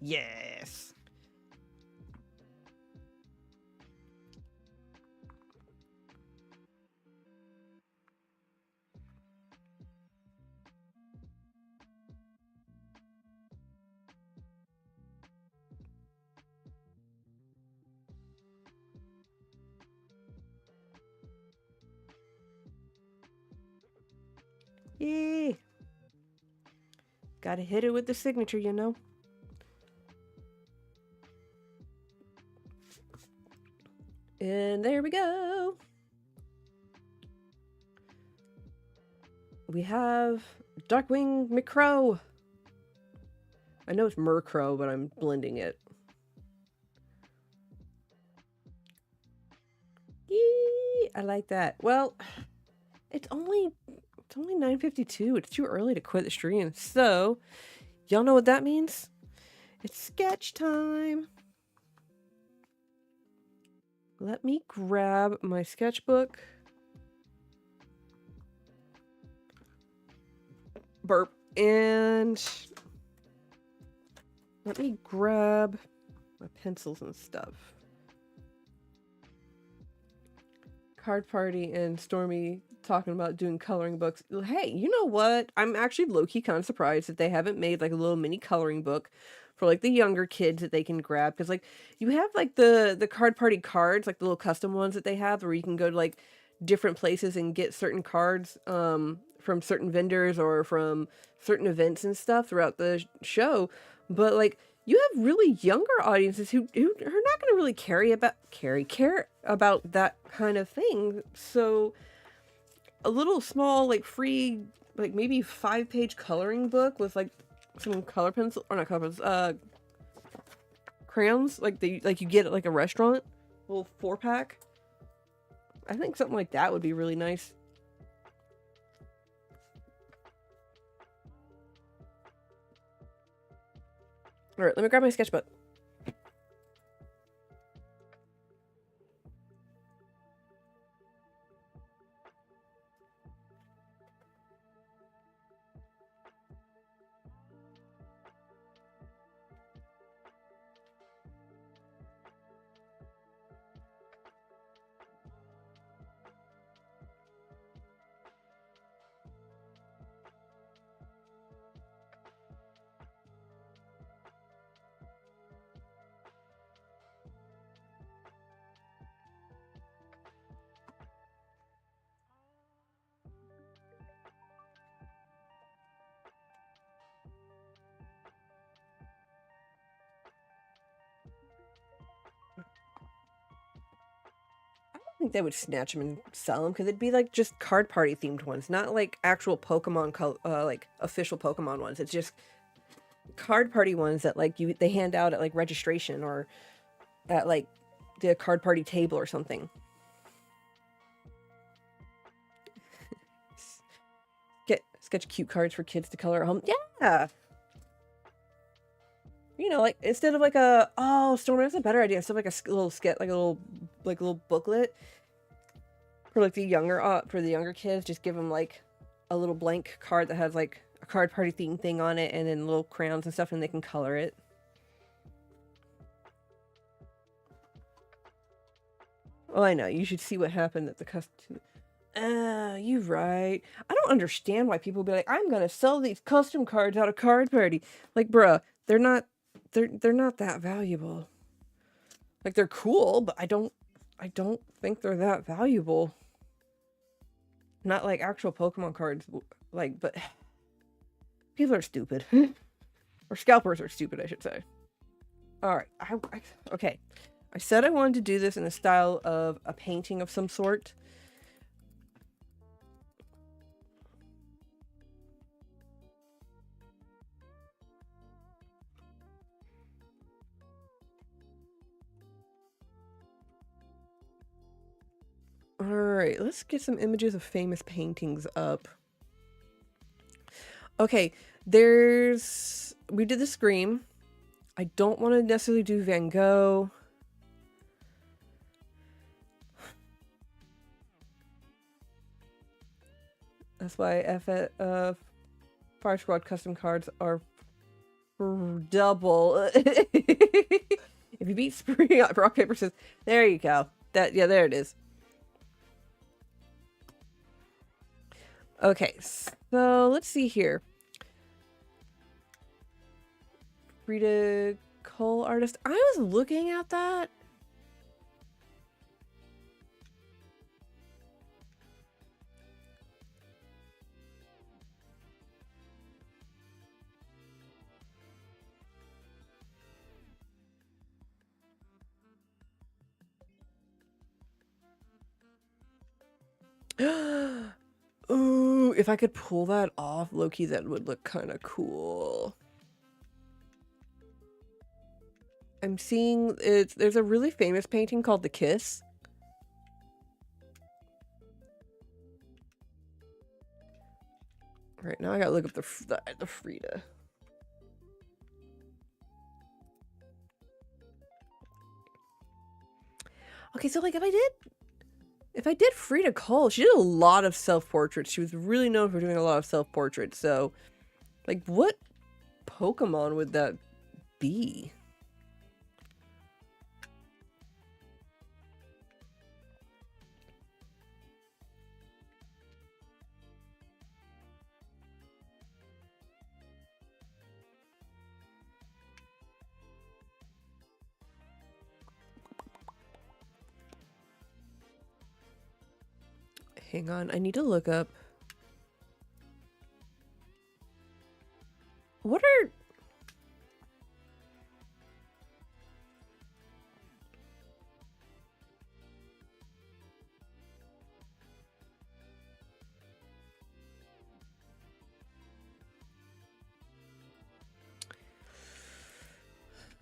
S1: Yes. Yay. Gotta hit it with the signature, you know? And there we go. we have Darkwing Murkrow. I know it's Murkrow, but I'm blending it. Yee, I like that. Well, it's only 9:52. It's too early to quit the stream. So, y'all know what that means? It's sketch time. Let me grab my sketchbook. Burp. And let me grab my pencils and stuff. Card Party and Stormy talking about doing coloring books. Hey, you know what? I'm actually low-key kind of surprised that they haven't made like a little mini coloring book for like the younger kids that they can grab, because like you have like the Card Party cards, like the little custom ones that they have where you can go to like different places and get certain cards from certain vendors or from certain events and stuff throughout the show. But like you have really younger audiences who are not going to really care about that kind of thing. So a little small, like free, like maybe 5-page coloring book with like some color pencil, or not color pencils, crayons, like you get at like a restaurant, a little 4-pack. I think something like that would be really nice. All right, let me grab my sketchbook. I think they would snatch them and sell them because it'd be like just Card Party themed ones, not like actual Pokemon, like official Pokemon ones. It's just Card Party ones that like they hand out at like registration or at like the Card Party table or something. Sketch cute cards for kids to color at home. Yeah. You know, like instead of like Stormy, that's a better idea. Instead of like a little sketch, like a little booklet for like the younger kids, just give them like a little blank card that has like a Card Party theme thing on it, and then little crayons and stuff, and they can color it. Oh, I know. You should see what happened at the custom. You right. I don't understand why people be like, I'm gonna sell these custom cards out of Card Party. Like, bruh, they're not that valuable. Like, they're cool, but I don't think they're that valuable. Not like actual Pokemon cards, like, but people are stupid. Or scalpers are stupid, I should say. Alright, okay. I said I wanted to do this in the style of a painting of some sort. Alright, let's get some images of famous paintings up. Okay, we did the Scream. I don't want to necessarily do Van Gogh. That's why Fire Squad custom cards are double. If you beat Spree on rock, paper, scissors, there you go. Yeah, there it is. Okay, so let's see here. Frida Cole artist. I was looking at that. Ooh, Ooh, if I could pull that off, low-key, that would look kind of cool. I'm seeing there's a really famous painting called The Kiss. Right now I gotta look up the Frida. Okay, so like if I did Frida Kahlo, she did a lot of self-portraits. She was really known for doing a lot of self-portraits. So, like, what Pokemon would that be? Hang on, I need to look up. What are...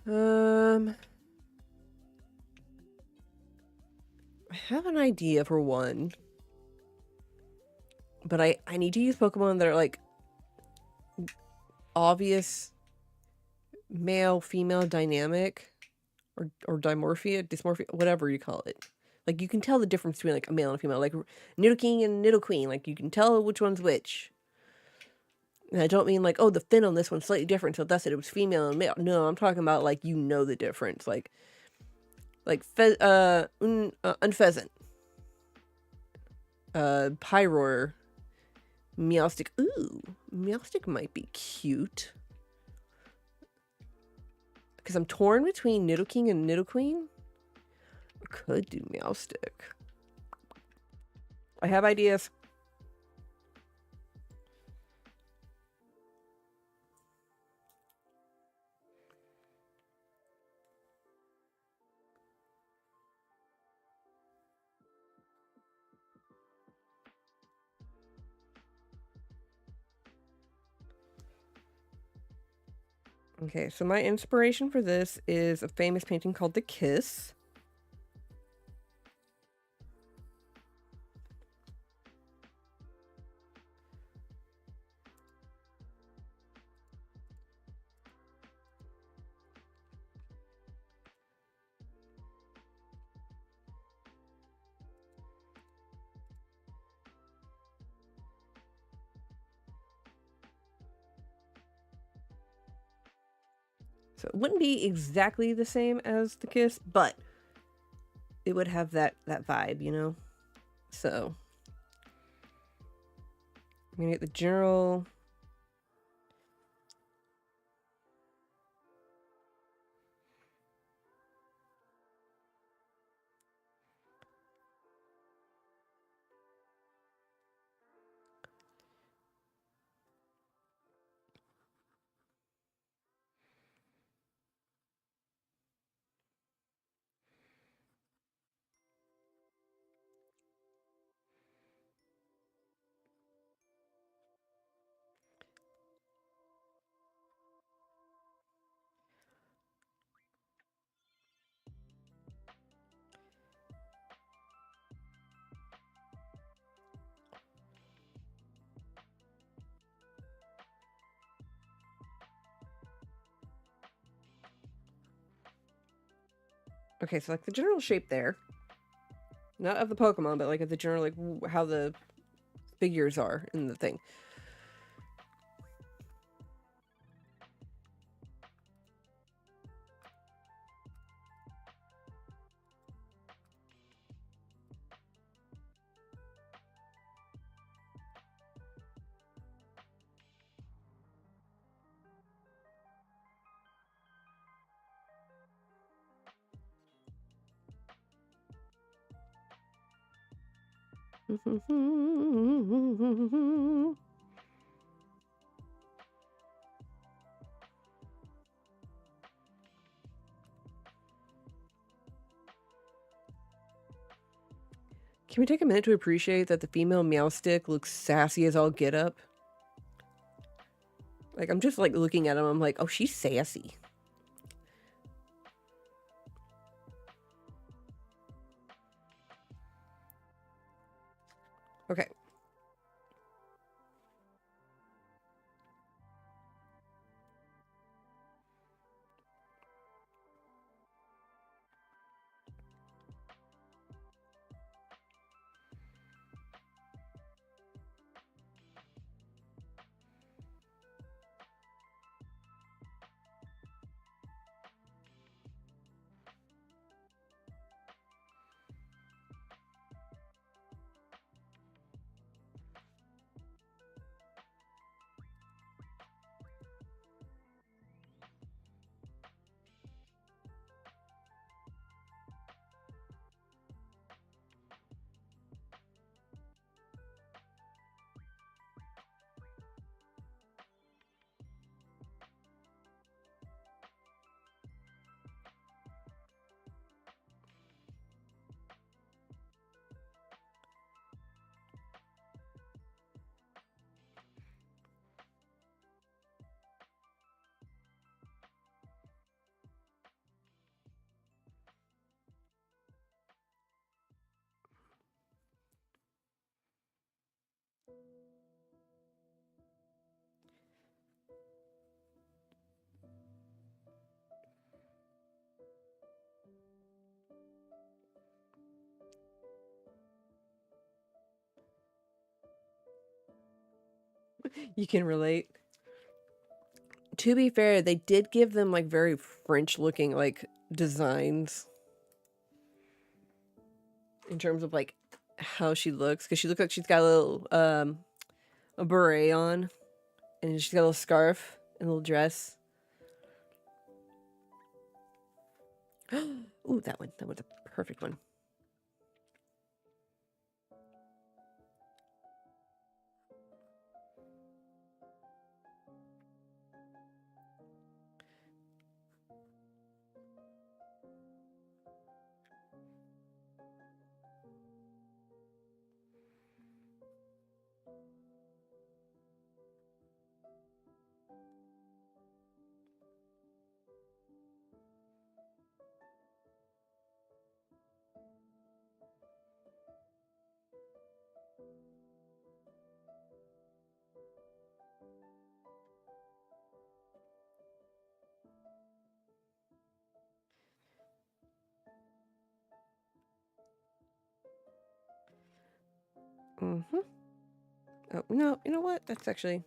S1: I have an idea for one. But I need to use Pokemon that are like obvious male female dynamic or dysmorphia, whatever you call it. Like you can tell the difference between like a male and a female, like Nidoking and Nidoqueen. Like you can tell which one's which. And I don't mean like, oh, the fin on this one's slightly different, so that's it. It was female and male. No, I'm talking about like you know the difference, like Unpheasant, Pyroar, Meowstic. Ooh, Meowstic might be cute. Because I'm torn between Nidoking and Nidoqueen. I could do Meowstic. I have ideas. Okay, so my inspiration for this is a famous painting called The Kiss. So it wouldn't be exactly the same as The Kiss, but it would have that vibe, you know? So I'm gonna get the general. Okay, so like the general shape there. Not of the Pokemon, but like of the general, like how the figures are in the thing. Can we take a minute to appreciate that the female Meowstick looks sassy as all get up? Like, I'm just like looking at him, I'm like, oh, she's sassy. Okay. You can relate. To be fair, they did give them like very French looking like designs in terms of like how she looks, because she looks like she's got a little a beret on, and she's got a little scarf and a little dress. Ooh, that one. That was a perfect one. Mm-hmm. Oh, no, you know what? That's actually...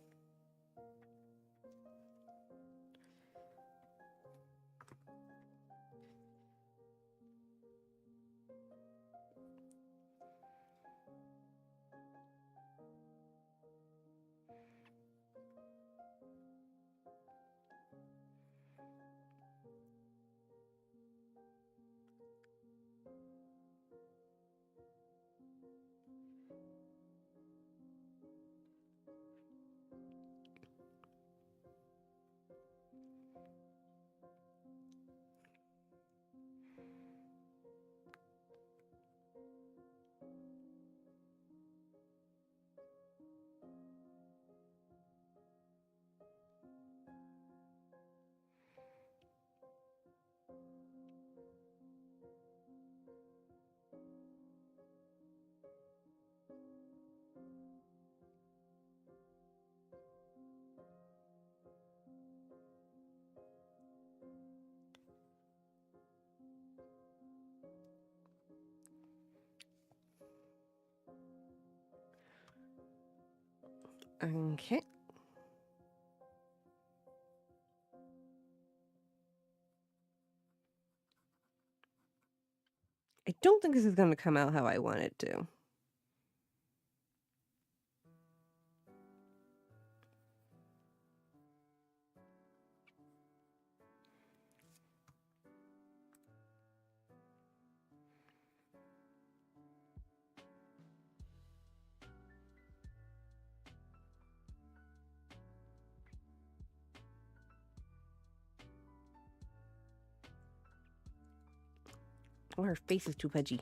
S1: Okay. I don't think this is going to come out how I want it to. Oh, her face is too pudgy.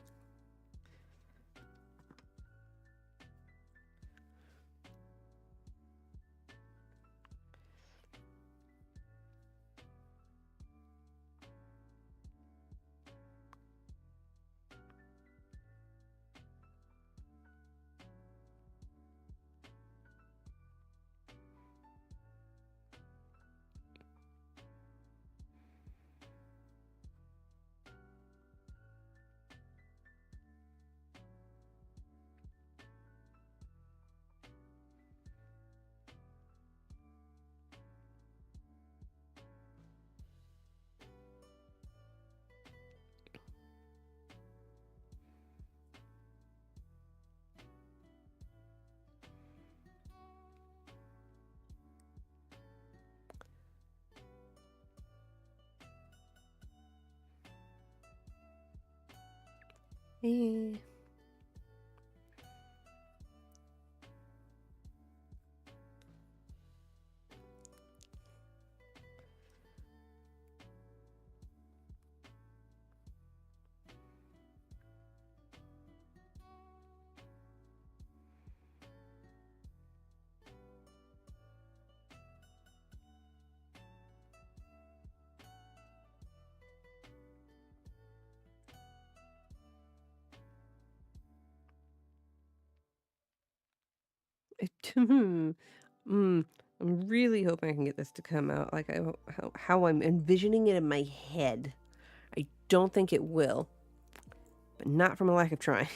S1: Eh. I'm really hoping I can get this to come out like how I'm envisioning it in my head. I don't think it will, but not from a lack of trying.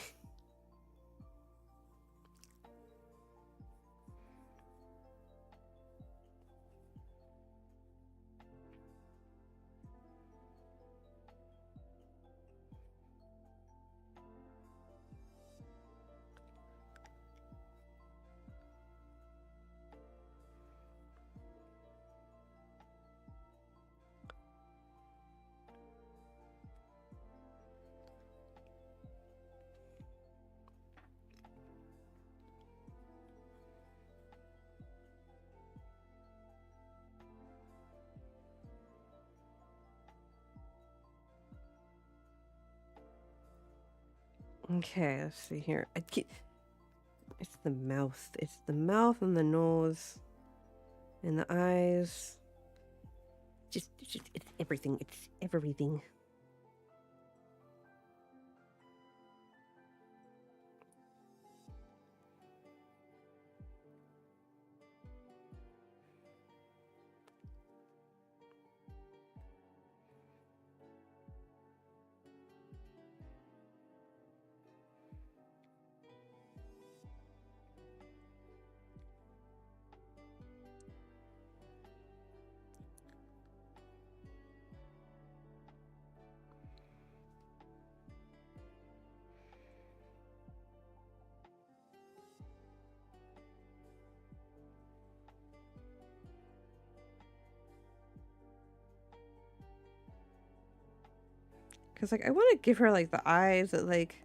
S1: Okay, let's see here. It's the mouth. It's the mouth and the nose and the eyes. It's everything. It's everything. Because, like, I want to give her, like, the eyes that, like...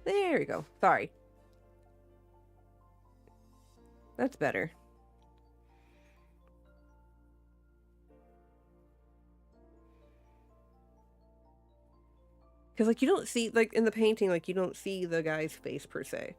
S1: There we go. Sorry. That's better. Because, like, you don't see, like, in the painting, like, you don't see the guy's face, per se.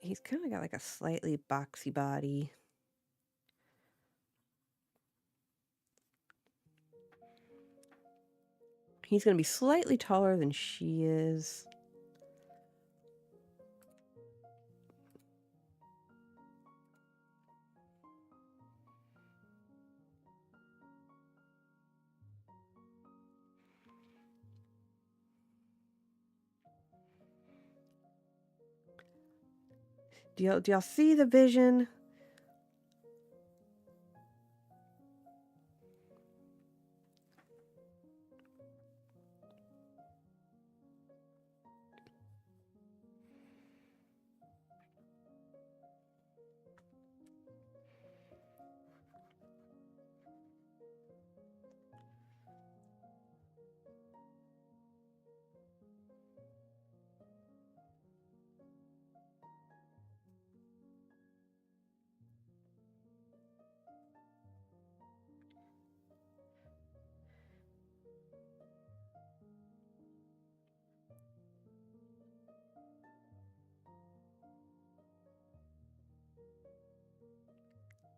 S1: He's kind of got, like, a slightly boxy body. He's going to be slightly taller than she is. Do y'all see the vision?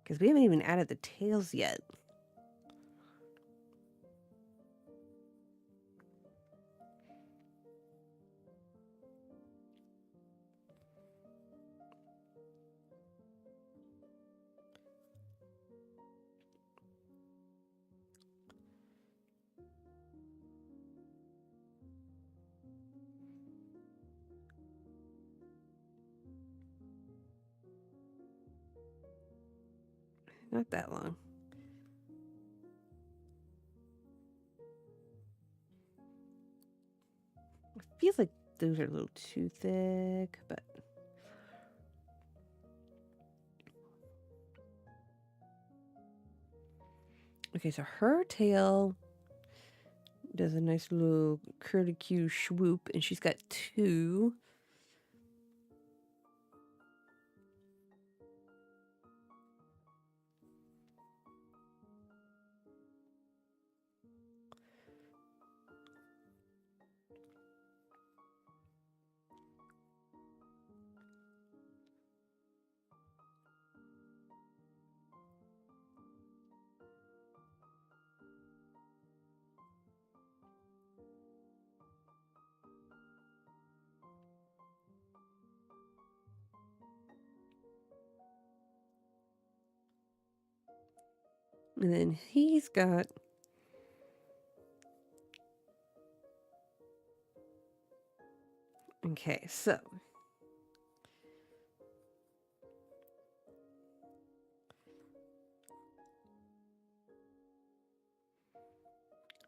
S1: Because we haven't even added the tails yet. not that long. It feels like those are a little too thick, but okay, so her tail does a nice little curly Q swoop, and she's got 2. And then he's got okay, so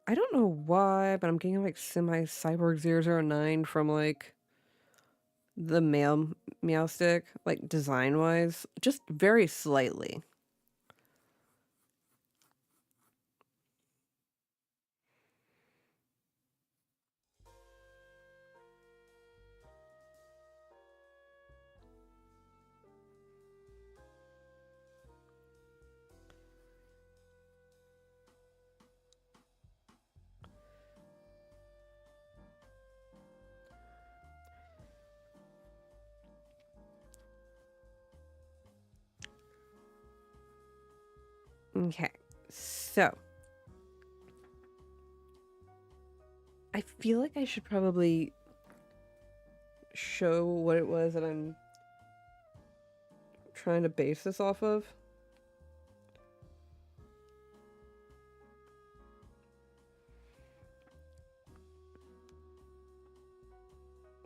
S1: I don't know why, but I'm getting like semi cyborg 009 from like the male meow stick, like design wise, just very slightly. Okay, so I feel like I should probably show what it was that I'm trying to base this off of.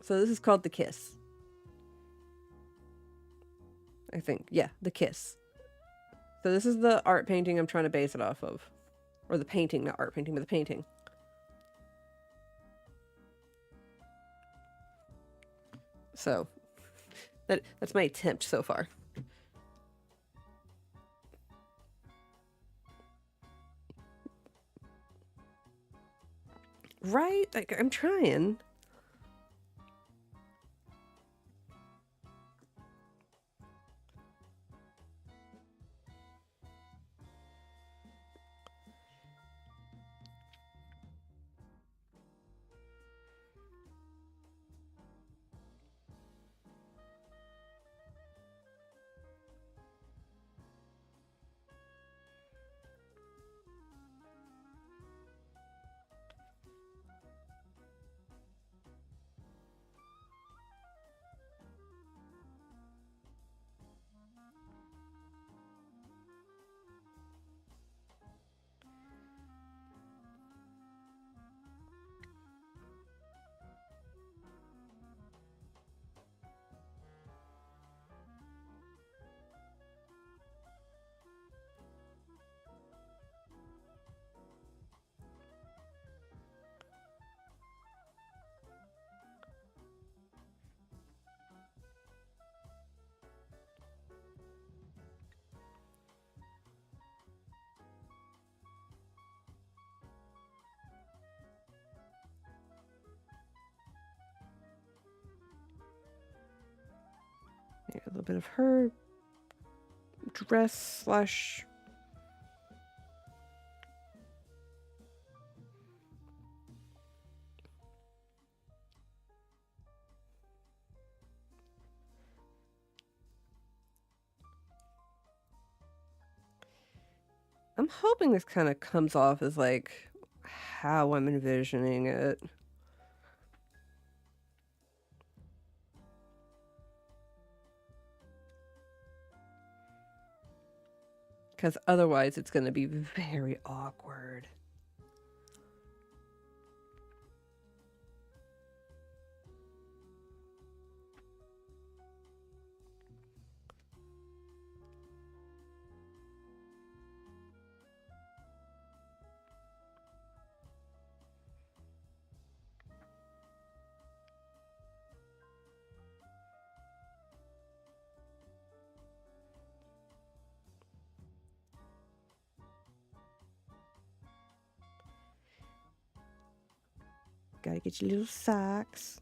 S1: So this is called The Kiss. I think. Yeah, The Kiss. So this is the art painting I'm trying to base it off of. Or the painting, not art painting, but the painting. So that's my attempt so far. Right? Like, I'm trying. Yeah, a little bit of her dress slash I'm hoping this kind of comes off as like how I'm envisioning it. Because otherwise it's going to be very awkward. Gotta get your little socks.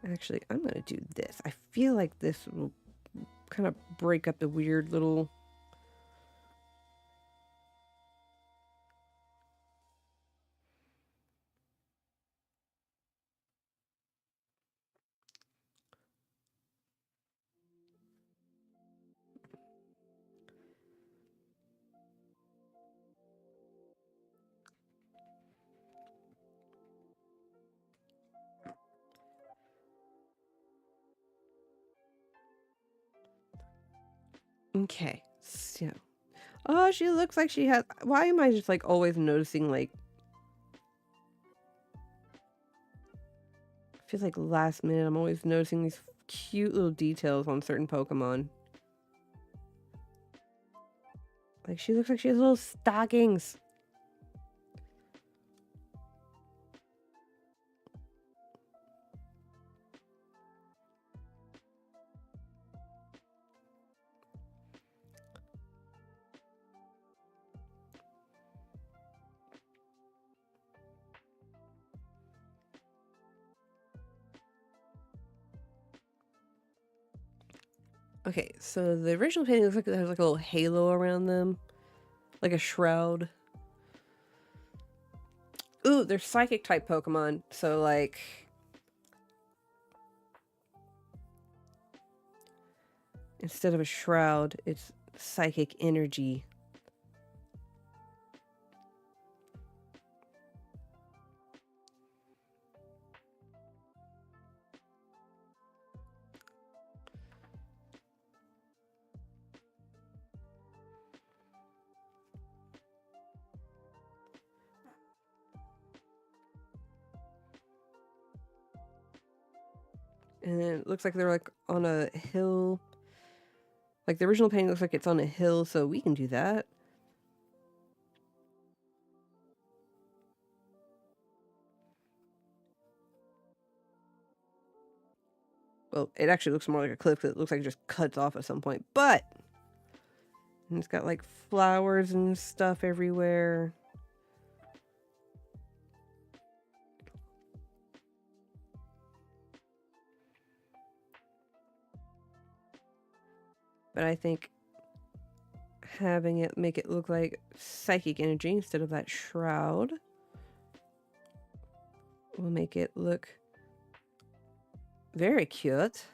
S1: Actually, I'm gonna do this. I feel like this will kind of break up the weird little... Okay, so... Oh, she looks like she has... Why am I just, like, always noticing, like... I feel like last minute I'm always noticing these cute little details on certain Pokemon. Like, she looks like she has little stockings. Okay, so the original painting looks like there's like a little halo around them. Like a shroud. Ooh, they're psychic type Pokemon. So like... Instead of a shroud, it's psychic energy. And then it looks like they're like on a hill. Like the original painting looks like it's on a hill, so we can do that. Well, it actually looks more like a cliff because it looks like it just cuts off at some point. But and it's got like flowers and stuff everywhere. But I think having it make it look like psychic energy instead of that shroud will make it look very cute.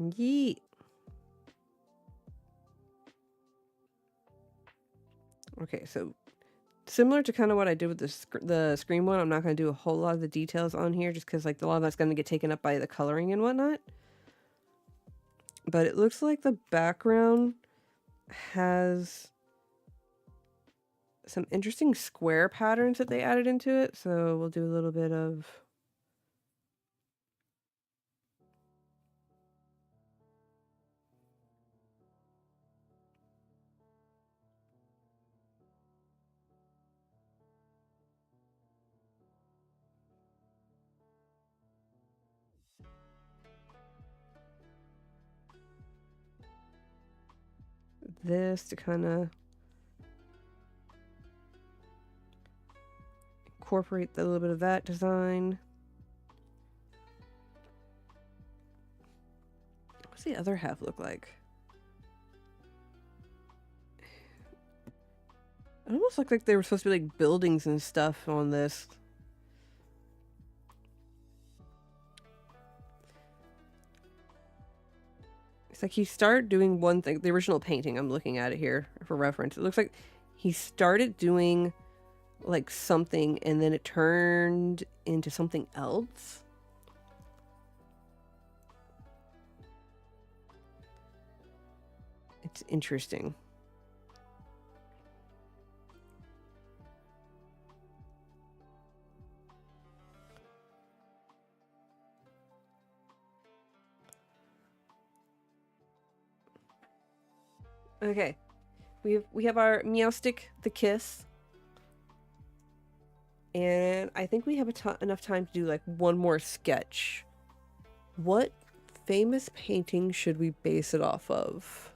S1: Yeet. Okay, so similar to kind of what I did with the Scream one, I'm not going to do a whole lot of the details on here just because like a lot of that's going to get taken up by the coloring and whatnot. But it looks like the background has some interesting square patterns that they added into it. So we'll do a little bit of... this to kind of incorporate a little bit of that design. What's the other half look like? It almost looked like they were supposed to be like buildings and stuff on this. It's like he started doing one thing. The original painting, I'm looking at it here for reference. It looks like he started doing like something and then it turned into something else. It's interesting. Okay. We have our Meowstick the Kiss. And I think we have enough time to do like one more sketch. What famous painting should we base it off of?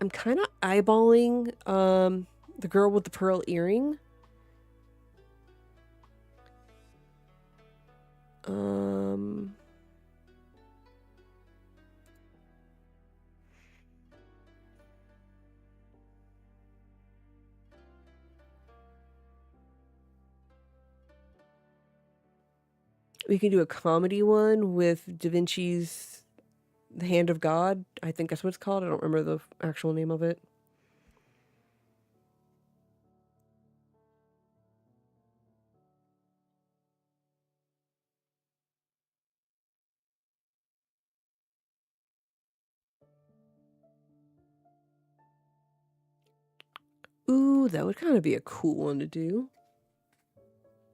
S1: I'm kind of eyeballing the girl with the pearl earring. We can do a comedy one with Da Vinci's The Hand of God. I think that's what it's called. I don't remember the actual name of it. Ooh, that would kind of be a cool one to do.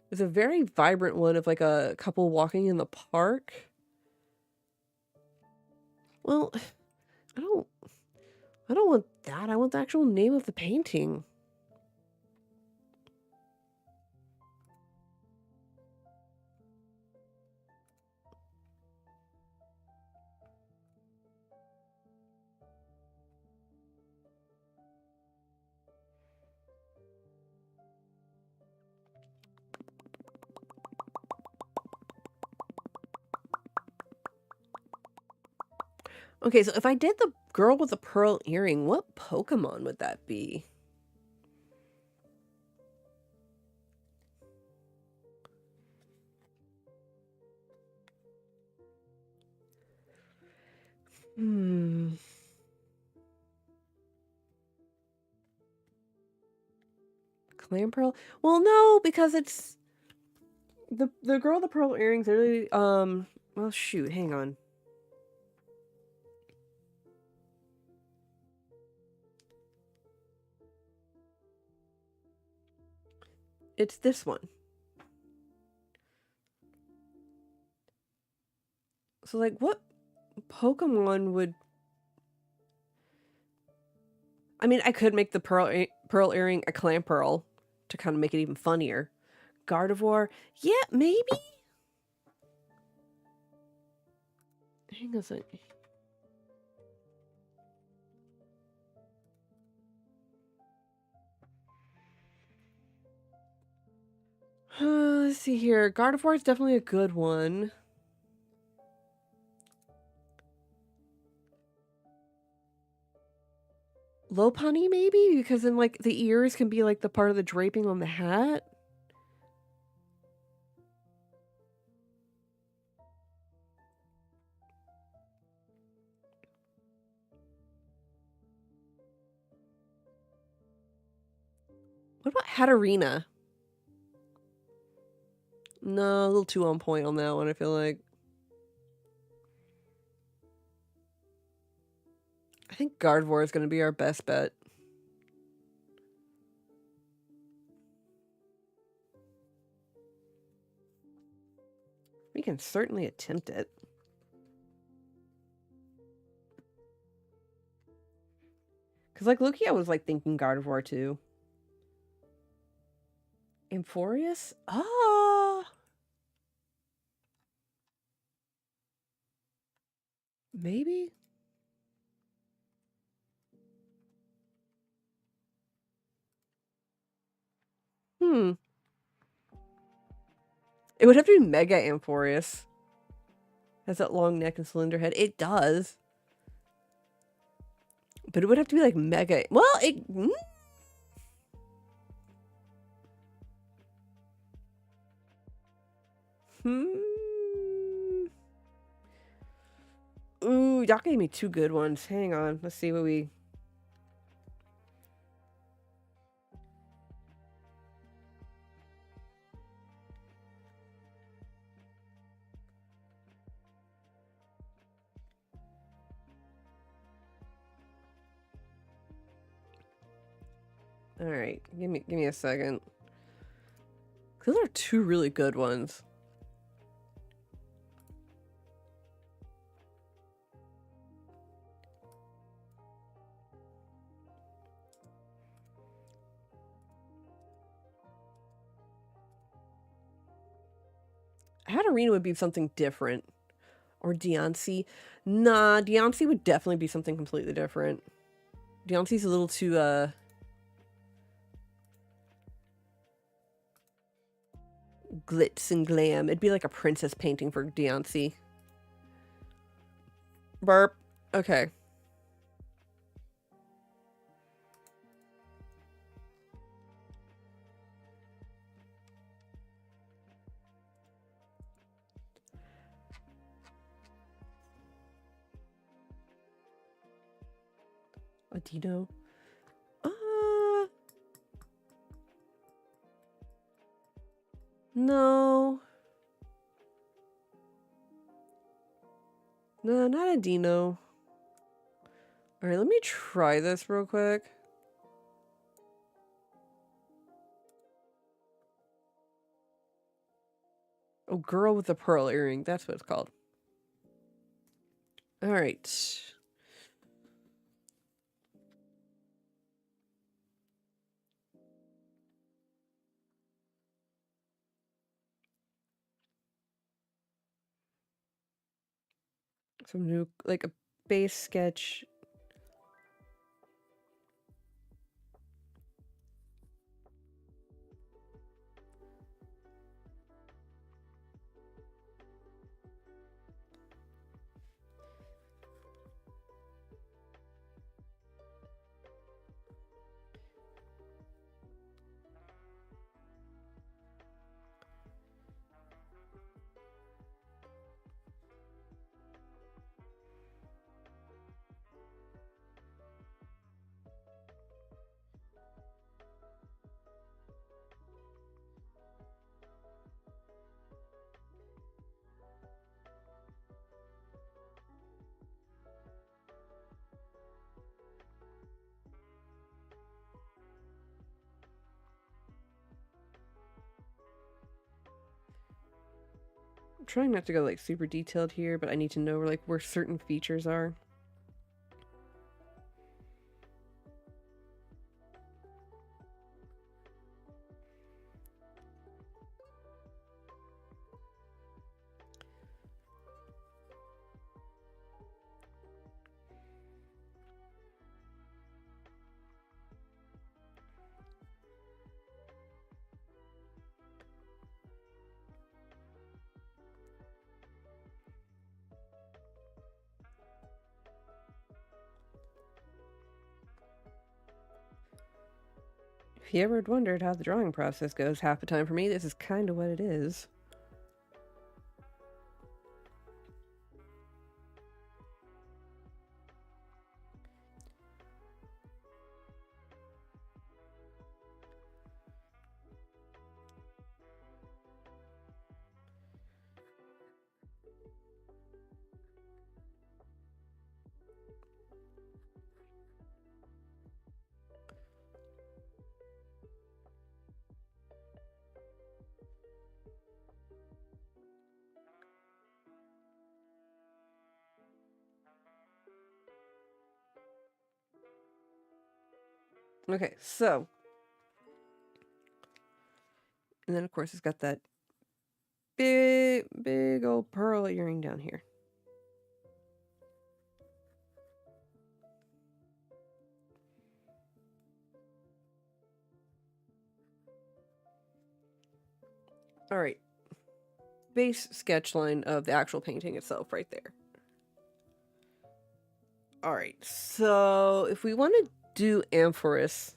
S1: There's a very vibrant one of like a couple walking in the park. Well, I don't want that. I want the actual name of the painting. Okay, so if I did the girl with the pearl earring, what Pokemon would that be? Clamperl? Well, no, because it's the girl with the pearl earrings literally well shoot, hang on. It's this one. So like what Pokemon would I mean, I could make the pearl earring a Clamperl to kind of make it even funnier. Gardevoir? Yeah, maybe? Hang on a second. Let's see here. Gardevoir is definitely a good one. Lopunny, maybe? Because then, like, the ears can be, like, the part of the draping on the hat. What about Hatterena? No, a little too on point on that one, I feel like. I think Gardevoir is going to be our best bet. We can certainly attempt it. Because, like, Loki, I was, like, thinking Gardevoir, too. Amphoreus? Ah! Maybe? Hmm. It would have to be Mega Amphoreus. Has that long neck and slender head. It does. But it would have to be like Mega. Well, it... Ooh, y'all gave me two good ones. Hang on. Let's see what we... All right, give me a second. Those are two really good ones. Hatterena would be something different. Or Deontay. Nah, Deontay would definitely be something completely different. Deontay's a little too, glitz and glam. It'd be like a princess painting for Deontay. Burp. Okay. A Dino. No. No, not a Dino. Alright, let me try this real quick. Oh, girl with a pearl earring. That's what it's called. Alright. Some new, like a base sketch. I'm trying not to go like super detailed here, but I need to know like where certain features are. If you ever had wondered how the drawing process goes half the time for me, this is kind of what it is. Okay, so. And then, of course, it's got that big old pearl earring down here. Alright. Base sketch line of the actual painting itself right there. Alright, so if we want to do Amphorus,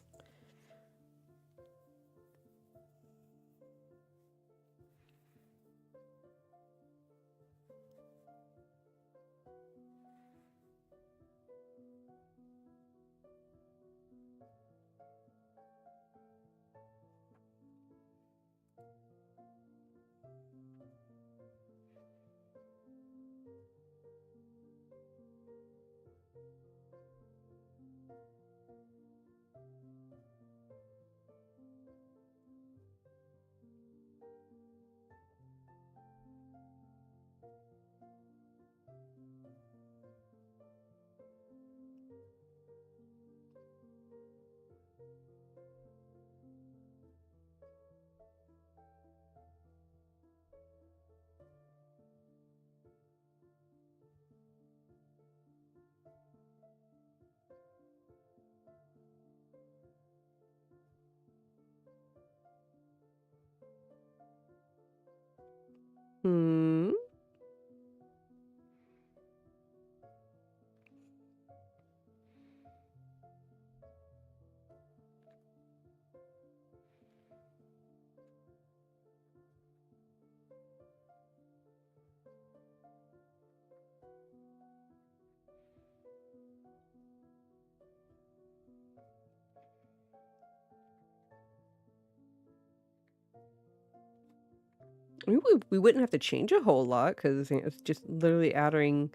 S1: Hmm. I mean, we wouldn't have to change a whole lot because it's just literally adding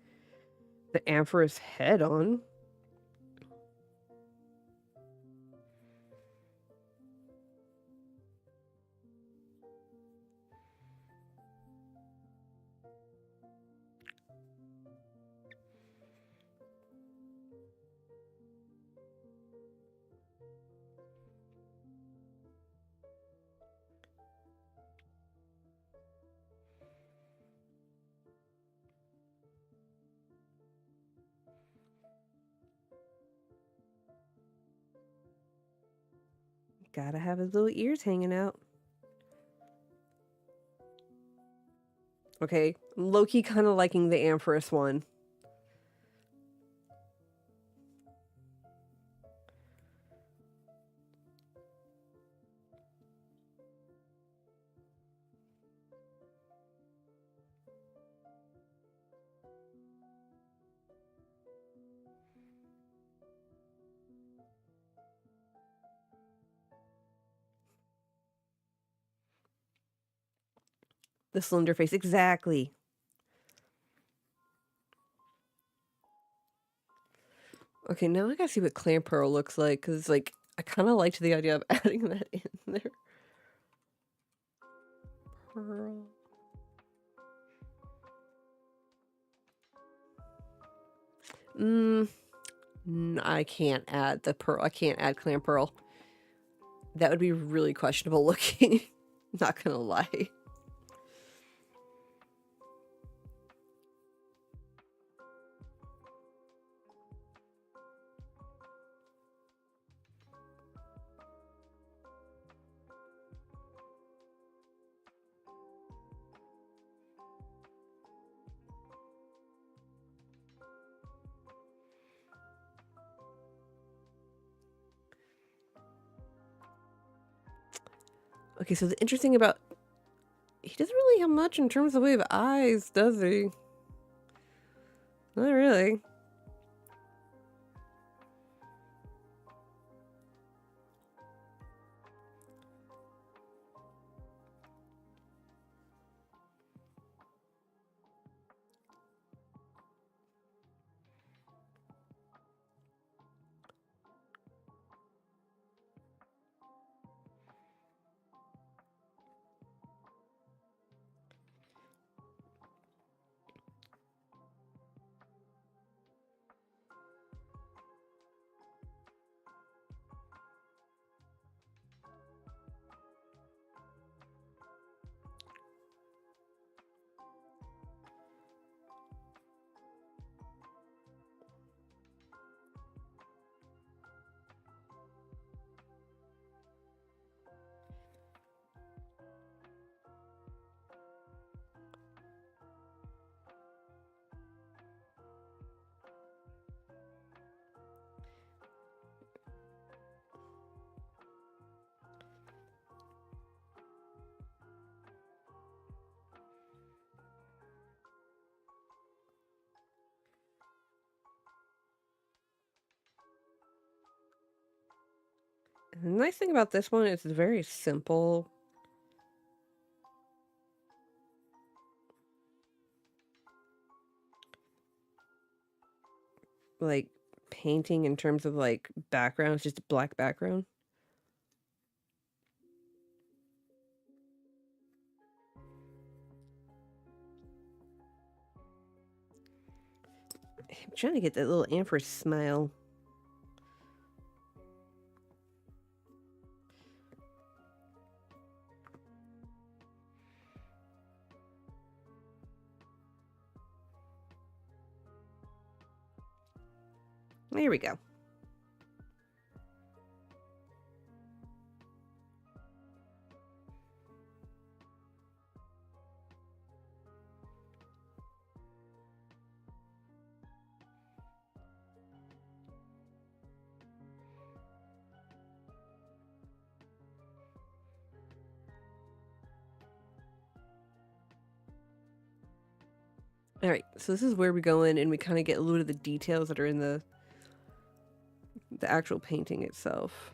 S1: the amphorous head on. Gotta have his little ears hanging out. Okay, low-key kind of liking the amphorous one. The cylinder face, exactly. Okay, now I gotta see what clam pearl looks like, because, like, I kind of liked the idea of adding that in there. Pearl. I can't add the pearl. I can't add clam pearl. That would be really questionable looking. Not gonna lie. Okay, so the interesting about... He doesn't really have much in terms of the way of eyes, does he? Not really. The nice thing about this one is it's very simple. Like, painting in terms of, like, background. It's just a black background. I'm trying to get that little amphorous smile. There we go. All right, so this is where we go in and we kind of get a little of the details that are in the actual painting itself.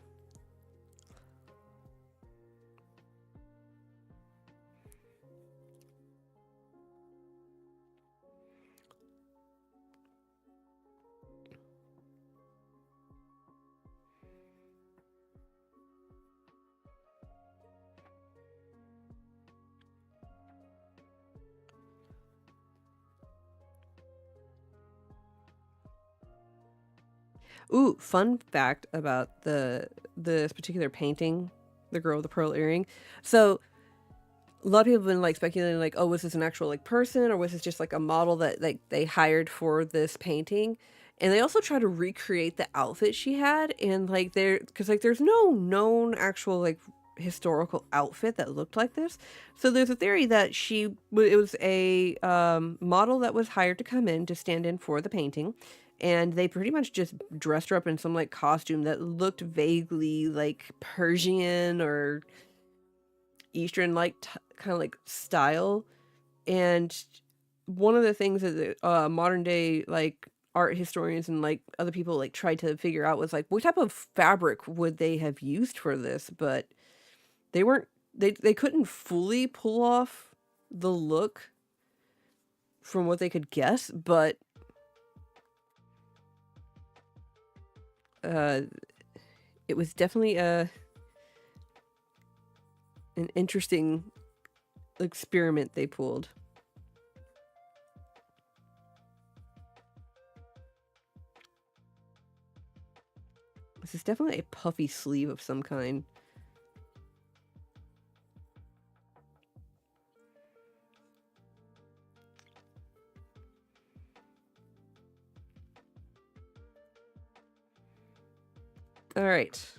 S1: Ooh, fun fact about this particular painting, the girl with the pearl earring. So a lot of people have been like speculating, like, oh, was this an actual like person, or was this just like a model that like they hired for this painting? And they also try to recreate the outfit she had, and like because like there's no known actual like historical outfit that looked like this. So there's a theory that it was a model that was hired to come in to stand in for the painting, and they pretty much just dressed her up in some like costume that looked vaguely like Persian or Eastern like kind of like style. And one of the things that modern day like art historians and like other people like tried to figure out was like what type of fabric would they have used for this, but they weren't they couldn't fully pull off the look from what they could guess, but uh it was definitely an interesting experiment they pulled. This is definitely a puffy sleeve of some kind. All right.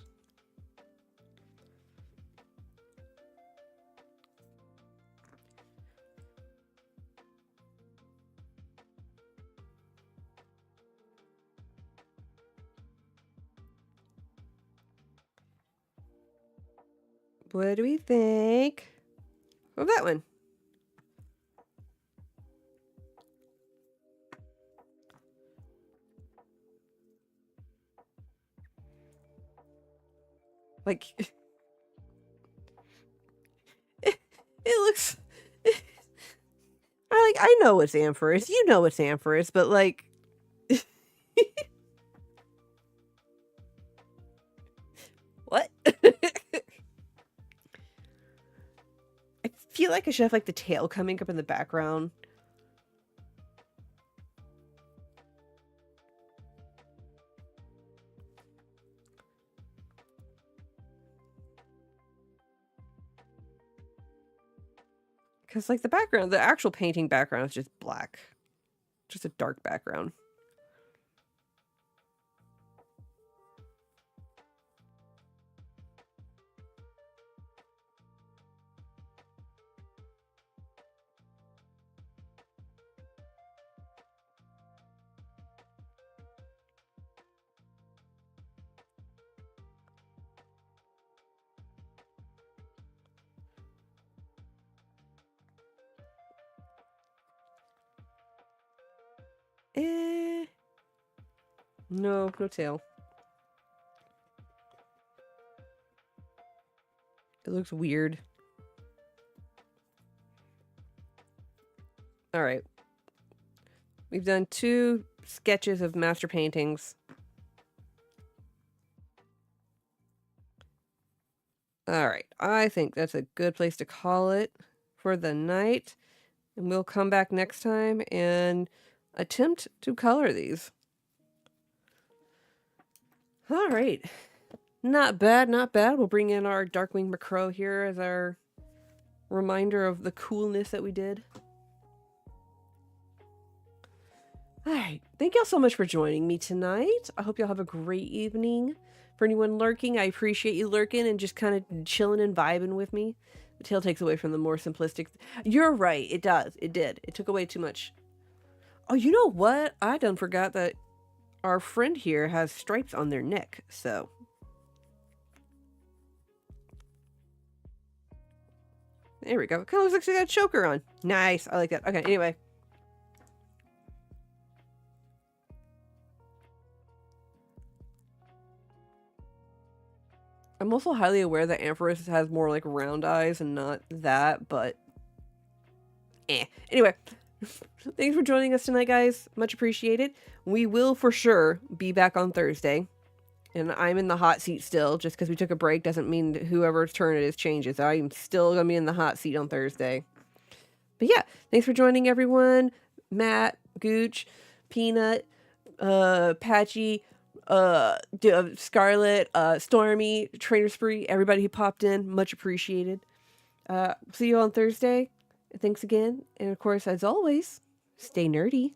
S1: What do we think of that one? Like, it looks. I know it's Ampharis. You know it's Ampharis, but like. What? I feel like I should have like the tail coming up in the background. Because like the background, the actual painting background is just black. Just a dark background. No tail. It looks weird. All right. We've done 2 sketches of master paintings. All right. I think that's a good place to call it for the night. And we'll come back next time and attempt to color these. All right. Not bad, not bad. We'll bring in our Darkwing Murkrow here as our reminder of the coolness that we did. All right. Thank y'all so much for joining me tonight. I hope y'all have a great evening. For anyone lurking, I appreciate you lurking and just kind of chilling and vibing with me. The tail takes away from the more simplistic. You're right. It does. It did. It took away too much. Oh, you know what? I done forgot that our friend here has stripes on their neck, so. There we go. Kind of looks like she got a choker on. Nice. I like that. Okay, anyway. I'm also highly aware that Ampharos has more like round eyes and not that, but Anyway, thanks for joining us tonight, guys. Much appreciated. We will for sure be back on Thursday. And I'm in the hot seat still. Just because we took a break doesn't mean that whoever's turn it is changes. I'm still going to be in the hot seat on Thursday. But yeah, thanks for joining, everyone. Matt, Gooch, Peanut, Patchy, Scarlet, Stormy, Trainer Spree, everybody who popped in. Much appreciated. See you on Thursday. Thanks again. And of course, as always, stay nerdy.